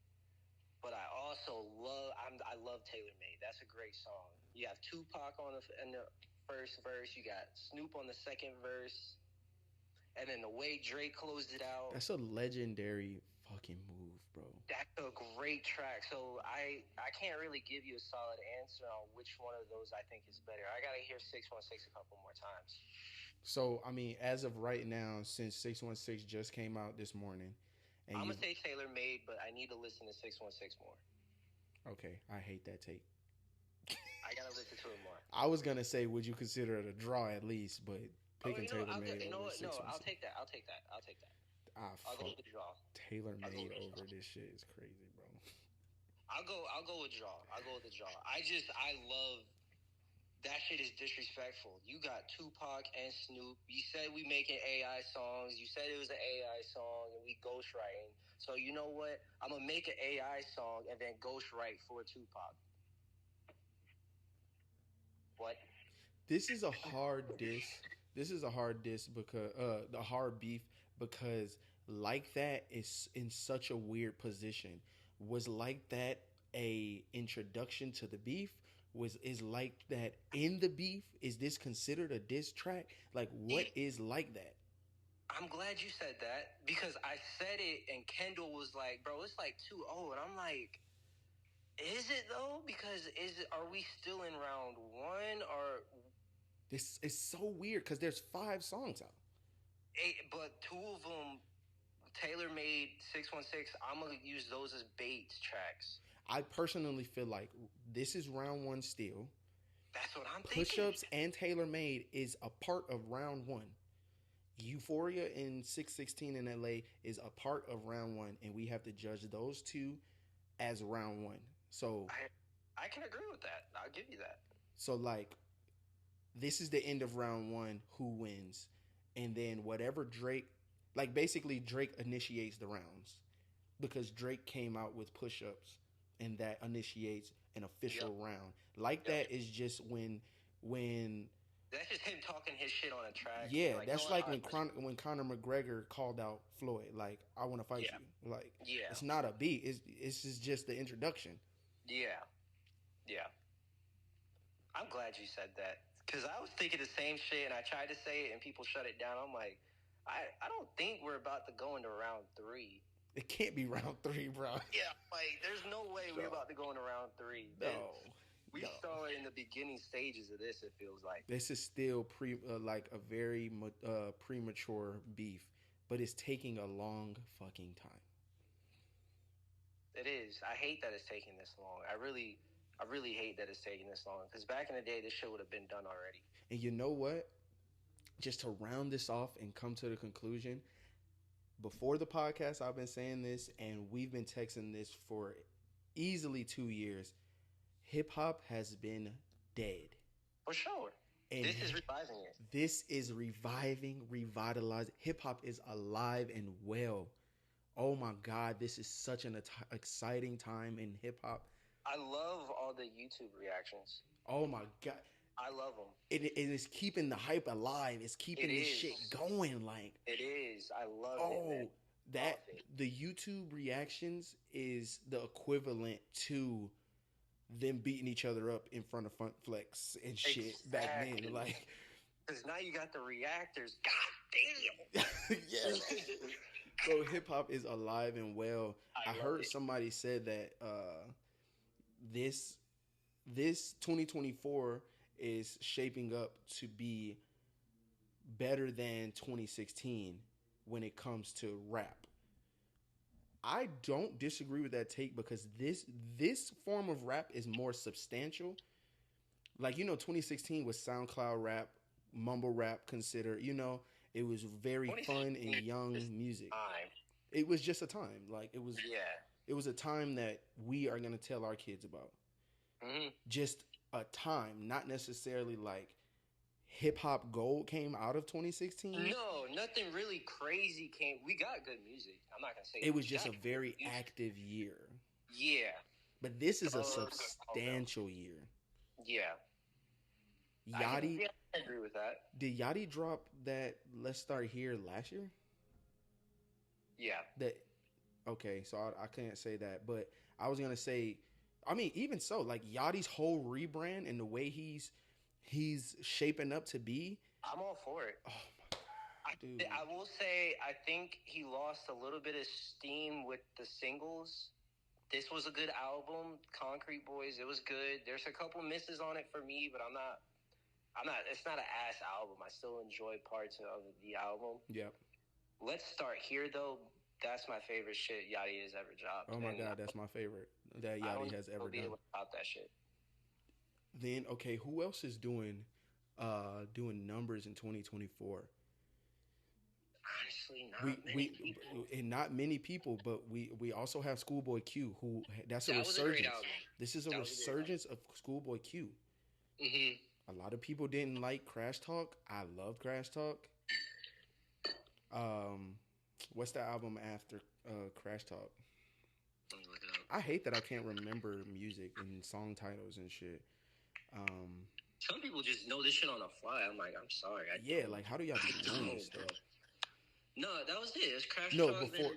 But I also I love Taylor Made. That's a great song. You have Tupac in the first verse. You got Snoop on the second verse. And then the way Drake closed it out. That's a legendary fucking move, bro. That's a great track. So I can't really give you a solid answer on which one of those I think is better. I got to hear 616 a couple more times. So, I mean, as of right now, since 616 just came out this morning, and I'm going to say Taylor Made, but I need to listen to 616 more. Okay, I hate that take. I got to listen to it more. I was going to say, would you consider it a draw at least, but picking Taylor Made over 616. No, I'll take that. I'll take that. I'll go with the draw. Taylor Made over this shit is crazy, bro. I'll go with draw. I love that shit is disrespectful. You got Tupac and Snoop. You said we making AI songs. You said it was an AI song and we ghostwriting. So you know what? I'm gonna make an AI song and then ghostwrite for Tupac. What? This is a hard diss. This is a hard diss because the hard beef because Like That is in such a weird position. Was Like That a introduction to the beef? Is Like That in the beef? Is this considered a diss track? Like, what is Like That? I'm glad you said that because I said it and Kendall was like, bro, it's like 2-0. And I'm like, is it though? Because are we still in round one or... This is so weird because there's 5 songs out. But 2 of them, Taylor Made 616, I'm going to use those as bait tracks. I personally feel like this is round 1 still. That's what I'm thinking. Push-Ups and Taylor Made is a part of round 1. Euphoria and 616 in LA is a part of round 1, and we have to judge those 2 as round 1. So I can agree with that. I'll give you that. So like, this is the end of round 1. Who wins? And then whatever Drake, like basically Drake initiates the rounds because Drake came out with Push-Ups, and that initiates an official round. Like That is just when. That's just him talking his shit on a track. Yeah, like, that's like when Conor McGregor called out Floyd, like, I want to fight you. Like, it's not a beat. It's just the introduction. Yeah. I'm glad you said that because I was thinking the same shit, and I tried to say it, and people shut it down. I'm like, I don't think we're about to go into round 3. It can't be round 3, bro. Yeah, like, there's no way we're about to go into round 3. No. We saw in the beginning stages of this, it feels like. This is still like a very premature beef, but it's taking a long fucking time. It is. I hate that it's taking this long. I really hate that it's taking this long because back in the day, this shit would have been done already. And you know what? Just to round this off and come to the conclusion, before the podcast, I've been saying this, and we've been texting this for easily 2 years. Hip-hop has been dead. For sure. And this is reviving it. This is revitalizing. Hip-hop is alive and well. Oh my God, this is such an exciting time in hip-hop. I love all the YouTube reactions. Oh my God. I love them. It is keeping the hype alive. It's keeping this shit going. Like, it is. I love it. The YouTube reactions is the equivalent to them beating each other up in front of Front Flex and shit back then. Like, because now you got the reactors. God damn. Yes. So hip hop is alive and well. I heard somebody said that this 2024 is shaping up to be better than 2016 when it comes to rap. I don't disagree with that take because this form of rap is more substantial. Like, 2016 was SoundCloud rap, mumble rap considered, it was very fun and young music. It was just a time. Like, it was a time that we are going to tell our kids about. Mm-hmm. Just a time, not necessarily like hip hop gold came out of 2016. No, nothing really crazy came. We got good music. I'm not gonna say it was just a very active year. Yeah, but this is a substantial year. Yeah. Yachty, I agree with that. did Yachty drop that Let's Start Here last year? Yeah. That okay, so I can't say that, but I was gonna say, I mean, even so, like Yachty's whole rebrand and the way he's shaping up to be. I'm all for it. Oh my god, dude! I will say, I think he lost a little bit of steam with the singles. This was a good album, Concrete Boys. It was good. There's a couple misses on it for me, but I'm not. It's not an ass album. I still enjoy parts of the album. Yep. Let's Start Here, though. That's my favorite shit Yachty has ever dropped. Oh my god, that's my favorite that Yachty has ever done. Without that shit. Then okay, who else is doing numbers in 2024? Honestly, many people. And not many people, but we also have Schoolboy Q, who that's a that resurgence. Was a great album. This is a resurgence of Schoolboy Q. Mm-hmm. A lot of people didn't like Crash Talk. I love Crash Talk. What's the album after Crash Talk? I hate that I can't remember music and song titles and shit. Some people just know this shit on the fly. I'm like, I'm sorry. Like how do y'all be doing this stuff? No, that was it. It was Crash No, Talk. before.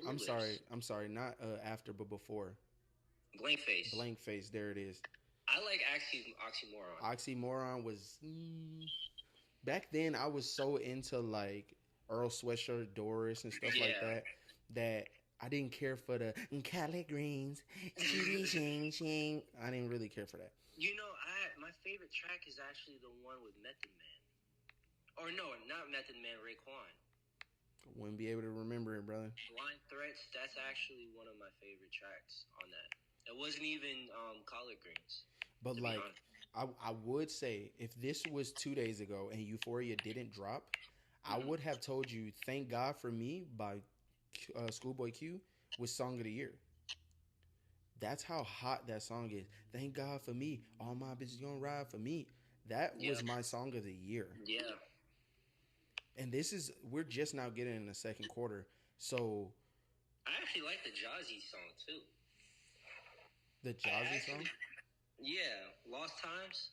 I'm sorry. Not after, but before. Blank Face. Blank Face. There it is. I like Oxymoron. Oxymoron was back then. I was so into like Earl Sweatshirt, Doris, and stuff like that I didn't care for the collard greens. Shing, shing. I didn't really care for that. You know, my favorite track is actually the one with Method Man. Or no, not Method Man, Raekwon. Wouldn't be able to remember it, brother. Blind Threats, that's actually one of my favorite tracks on that. It wasn't even collard greens. But like, I would say if this was 2 days ago and Euphoria didn't drop, I would have told you "Thank God for Me" by Schoolboy Q was Song of the Year. That's how hot that song is. Thank God for me. All my bitches gonna ride for me. That was my Song of the Year. Yeah. And we're just now getting in the second quarter. So I actually like the Jazzy song too. The Jazzy song? Yeah. Lost Times?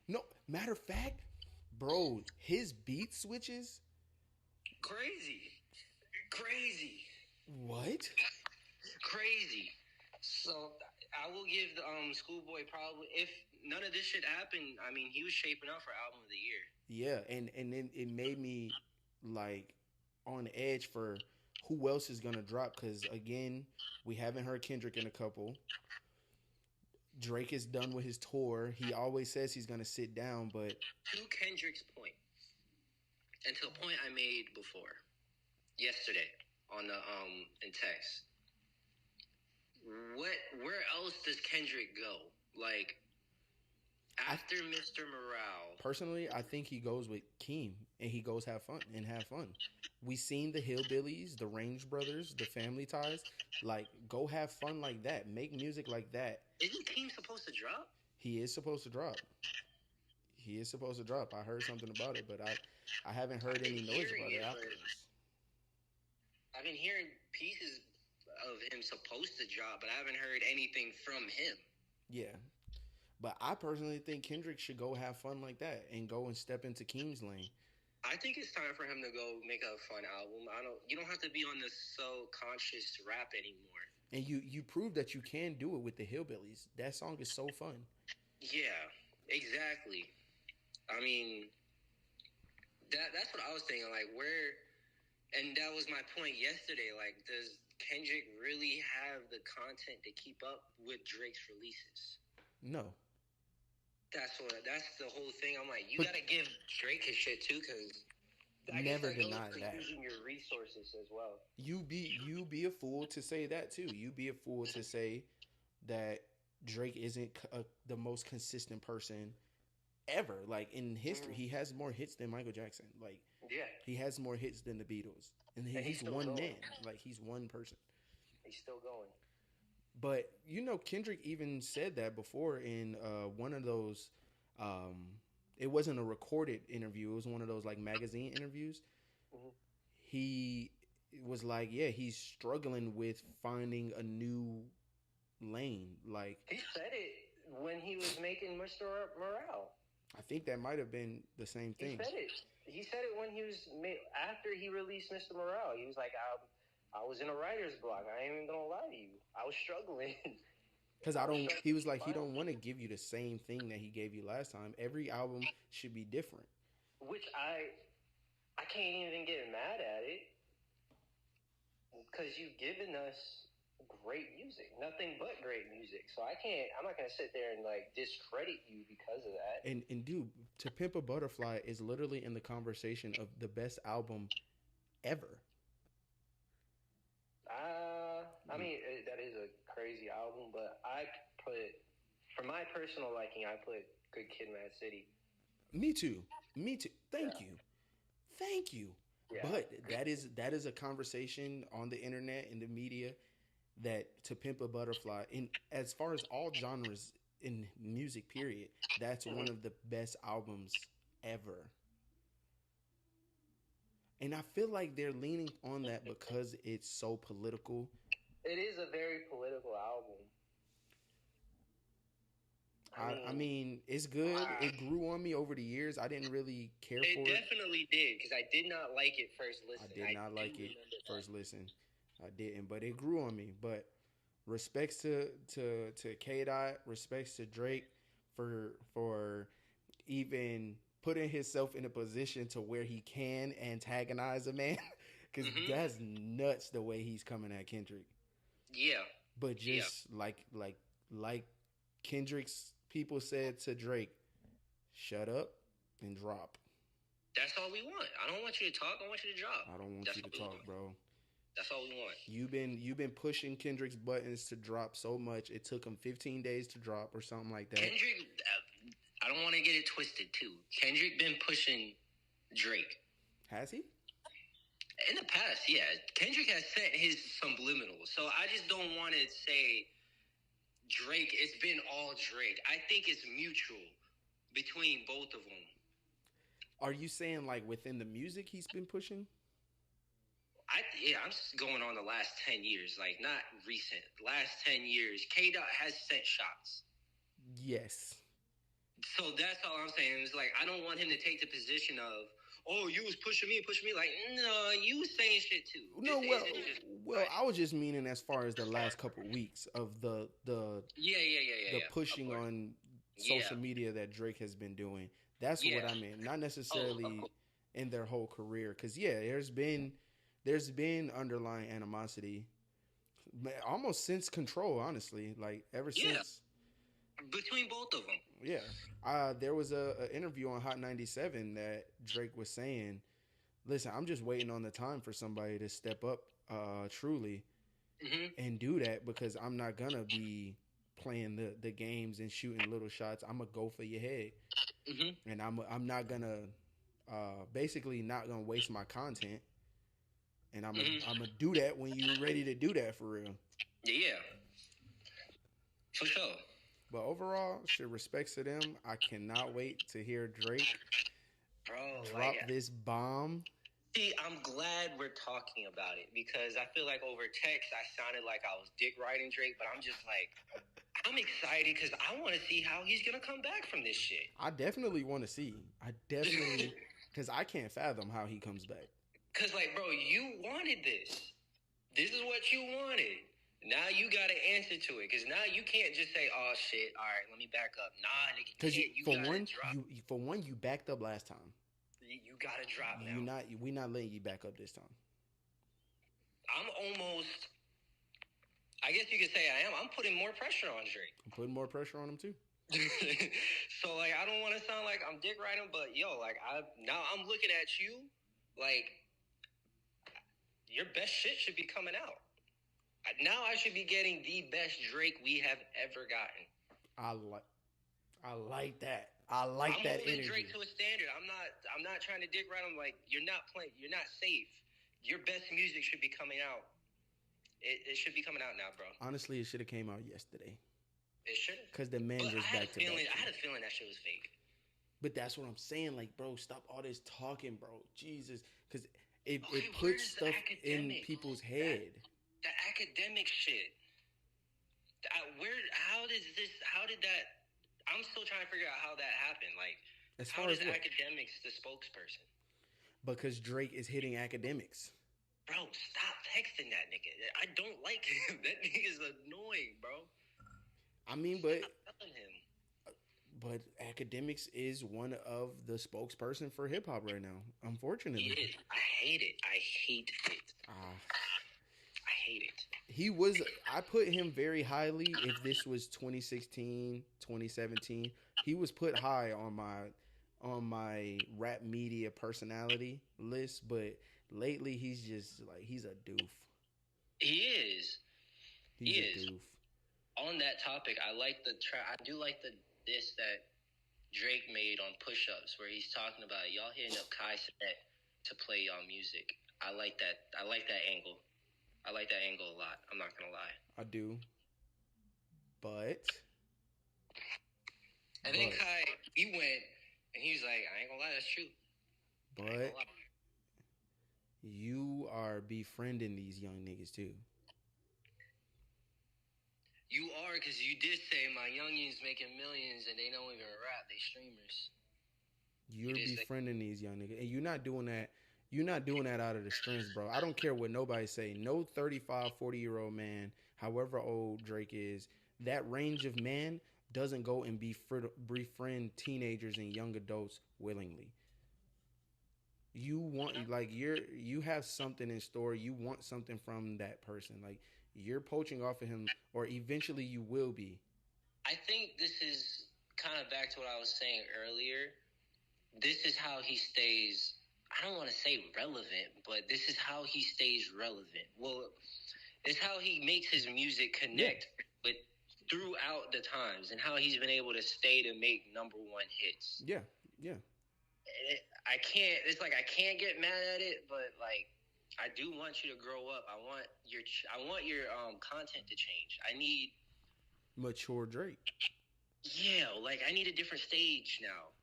No, matter of fact, bro, his beat switches. Crazy. What? Crazy. So I will give the Schoolboy probably, if none of this shit happened, I mean, he was shaping up for Album of the Year. Yeah, and then it made me like on edge for who else is gonna drop, because again, we haven't heard Kendrick in a couple. Drake is done with his tour. He always says he's gonna sit down, but to Kendrick's point, and to a point I made before yesterday on the in text. Where else does Kendrick go? Like after Mr. Morale. Personally, I think he goes with Keem and he goes have fun. We seen the Hillbillies, the Range Brothers, the Family Ties. Like, go have fun like that. Make music like that. Isn't Keem supposed to drop? He is supposed to drop. I heard something about it, but I haven't heard any noise about it afterwards. I've been hearing pieces of him supposed to drop, but I haven't heard anything from him. Yeah. But I personally think Kendrick should go have fun like that and go and step into Keem's lane. I think it's time for him to go make a fun album. You don't have to be on this so conscious rap anymore. And you prove that you can do it with the Hillbillies. That song is so fun. Yeah, exactly. I mean, that's what I was thinking. Like, and that was my point yesterday. Like, does Kendrick really have the content to keep up with Drake's releases? No. That's the whole thing. I'm like, you gotta give Drake his shit too, because I never deny that. Using your resources as well. You be a fool to say that too. You be a fool to say that Drake isn't the most consistent person ever. Like in history, he has more hits than Michael Jackson. Like, yeah, he has more hits than the Beatles, and he's one man. Like, he's one person. He's still going. But, Kendrick even said that before in one of those, it wasn't a recorded interview. It was one of those, like, magazine interviews. Mm-hmm. He was like, yeah, he's struggling with finding a new lane. Like, he said it when he was making Mr. Morale. I think that might have been the same He thing. said it. He said it when he was after he released Mr. Morale. He was like, I was in a writer's block. I ain't even gonna lie to you. I was struggling. Because I don't. He was like, he don't want to give you the same thing that he gave you last time. Every album should be different. Which I can't even get mad at it because you've given us great music, nothing but great music. So I'm not gonna sit there and like discredit you because of that. And dude, To Pimp a Butterfly is literally in the conversation of the best album ever. I mean, that is a crazy album, but for my personal liking, I put Good Kid, Mad City. Me too. Thank you. Yeah. But that is a conversation on the internet and the media that To Pimp a Butterfly, in as far as all genres in music, period, that's one of the best albums ever. And I feel like they're leaning on that because it's so political. It is a very political album. I mean, it's good. It grew on me over the years. I didn't really care for it. It definitely did, because I did not like it first listen. I did not like it first listen. I didn't, but it grew on me. But respects to Kdot, respects to Drake for even putting himself in a position to where he can antagonize a man, because that's nuts the way he's coming at Kendrick. Yeah, but just like Kendrick's people said to Drake, shut up and drop. That's all we want. I don't want you to talk. I want you to drop. I don't want you to talk, bro. That's all we want. You've been pushing Kendrick's buttons to drop so much. It took him 15 days to drop or something like that. Kendrick, I don't want to get it twisted too. Kendrick been pushing Drake. Has he? In the past, yeah. Kendrick has sent his subliminals. So I just don't want to say Drake. It's been all Drake. I think it's mutual between both of them. Are you saying like within the music he's been pushing? I'm just going on the last 10 years, like not recent. Last 10 years, Kdot has sent shots. Yes. So that's all I'm saying. It's like, I don't want him to take the position of, oh, you was pushing me. Like, no, you was saying shit too. No, I was just meaning as far as the last couple of weeks of the pushing on social media that Drake has been doing. That's what I meant. Not necessarily in their whole career. Because, there's been underlying animosity almost since Control, honestly. Like, ever since. Between both of them. Yeah. There was a interview on Hot 97 that Drake was saying, listen, I'm just waiting on the time for somebody to step up truly and do that, because I'm not going to be playing the games and shooting little shots. I'm going to go for your head. And I'm not going to, basically not going to waste my content. And I'm gonna do that when you're ready to do that for real. Yeah. For sure. But overall, shit, respects to them. I cannot wait to hear Drake drop this bomb. See, I'm glad we're talking about it, because I feel like over text I sounded like I was dick riding Drake, but I'm just like, I'm excited because I want to see how he's gonna come back from this shit. I definitely want to see. Because I can't fathom how he comes back. Because, like, bro, you wanted this. This is what you wanted. Now you got to answer to it. Because now you can't just say, oh, shit, all right, let me back up. Nah, nigga, because for one, you backed up last time. You got to drop now. We're not letting you back up this time. I'm almost, I guess you could say I am. I'm putting more pressure on Drake. I'm putting more pressure on him, too. So, like, I don't want to sound like I'm dick riding, but, yo, like, now I'm looking at you, like, your best shit should be coming out. Now I should be getting the best Drake we have ever gotten. I like that. I like that energy. I'm holding Drake to a standard. I'm not trying to dick ride him. Like, you're not playing. You're not safe. Your best music should be coming out. It should be coming out now, bro. Honestly, it should have came out yesterday. It should have. Because the man just back to back. I had a feeling that shit was fake. But that's what I'm saying. Like, bro, stop all this talking, bro. Jesus. Because it puts stuff in people's head. The academic shit. How did that? I'm still trying to figure out how that happened. Like, As How far does as what? academics the spokesperson? Because Drake is hitting academics. Bro, stop texting that nigga. I don't like him. That nigga's annoying, bro. I mean, Stop telling him. but academics is one of the spokesperson for hip hop right now. Unfortunately, He is. I hate it. I hate it. uh, I hate it. he was. I put him very highly. If this was 2016, 2017, he was put high on my rap media personality list. But lately, he's just like he's a doof. He is. He He's a is. doof. On that topic, I like the I do like the diss that Drake made on Push Ups, where he's talking about y'all hitting up Kai Cenat to play y'all music. I like that. I like that angle. I like that angle a lot. I'm not gonna lie. I do. But And then Kai, he went and he was like, I ain't gonna lie, that's true. But you are befriending these young niggas too. You are, because you did say my youngins making millions and they don't even rap, they streamers. You're befriending these young niggas. And you're not doing that. You're not doing that out of the strengths, bro. I don't care what nobody say. No 35, 40-year-old man, however old Drake is, that range of man doesn't go and befriend teenagers and young adults willingly. You want like you have something in store. You want something from that person. Like you're poaching off of him, or eventually you will be. I think this is kind of back to what I was saying earlier. This is how he stays. I don't want to say relevant, but this is how he stays relevant. Well, it's how he makes his music connect with throughout the times, and how he's been able to stay to make number one hits. Yeah. I can't. It's like I can't get mad at it, but like I do want you to grow up. I want your content to change. I need mature Drake. Yeah, like I need a different stage now.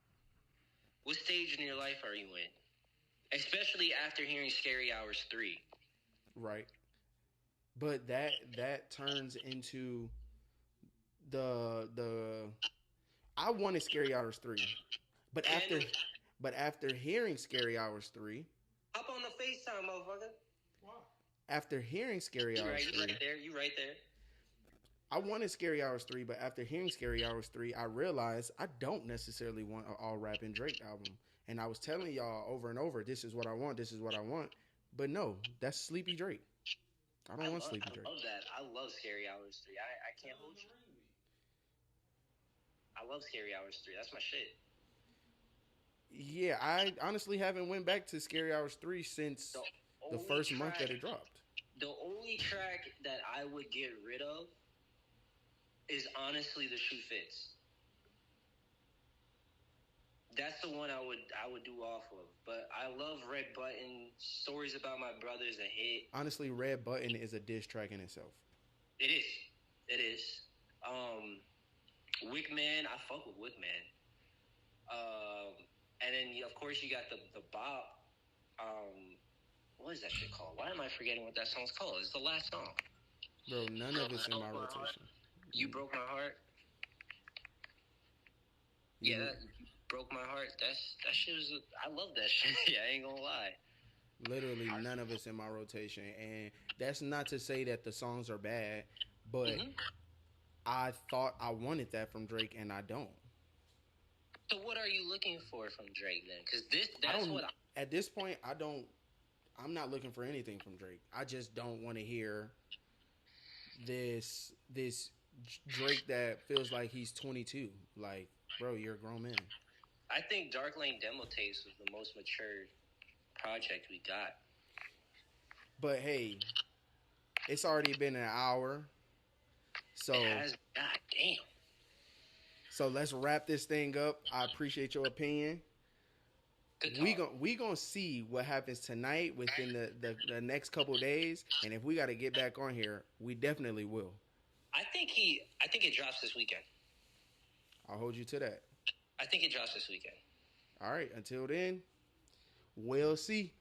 What stage in your life are you in? Especially after hearing Scary Hours 3. Right. But that turns into the I wanted Scary Hours 3. But after hearing Scary Hours 3, hop on the FaceTime, motherfucker. Wow. After hearing Scary Hours 3, you right there. I wanted Scary Hours 3, but after hearing Scary Hours 3, I realized I don't necessarily want an all rapping Drake album. And I was telling y'all over and over, this is what I want, this is what I want. But no, that's Sleepy Drake. I don't want Sleepy Drake. I love that. I love Scary Hours 3. I can't hold you. I love Scary Hours 3. That's my shit. Yeah, I honestly haven't went back to Scary Hours 3 since the first month that it dropped. The only track that I would get rid of is honestly The Shoe Fits. That's the one I would do off of. But I love Red Button. Stories About My Brother's a hit. Honestly, Red Button is a diss track in itself. It is. Wickman, I fuck with Wickman. And then of course you got the Bop. What is that shit called? Why am I forgetting what that song's called? It's the last song. Bro, none of it's in my rotation. You Broke My Heart. Yeah, that Broke My Heart. That shit was. I love that shit. Yeah, I ain't gonna lie. Literally none of it's in my rotation, and that's not to say that the songs are bad, but I thought I wanted that from Drake, and I don't. So what are you looking for from Drake then? Because at this point, I'm not looking for anything from Drake. I just don't want to hear this Drake that feels like he's 22. Like, bro, you're a grown man. I think Dark Lane Demo Tapes was the most mature project we got. But hey, it's already been an hour. So God damn. So let's wrap this thing up. I appreciate your opinion. We gonna see what happens tonight within the next couple of days, and if we got to get back on here, we definitely will. I think it drops this weekend. I'll hold you to that. I think it drops this weekend. All right. Until then, we'll see.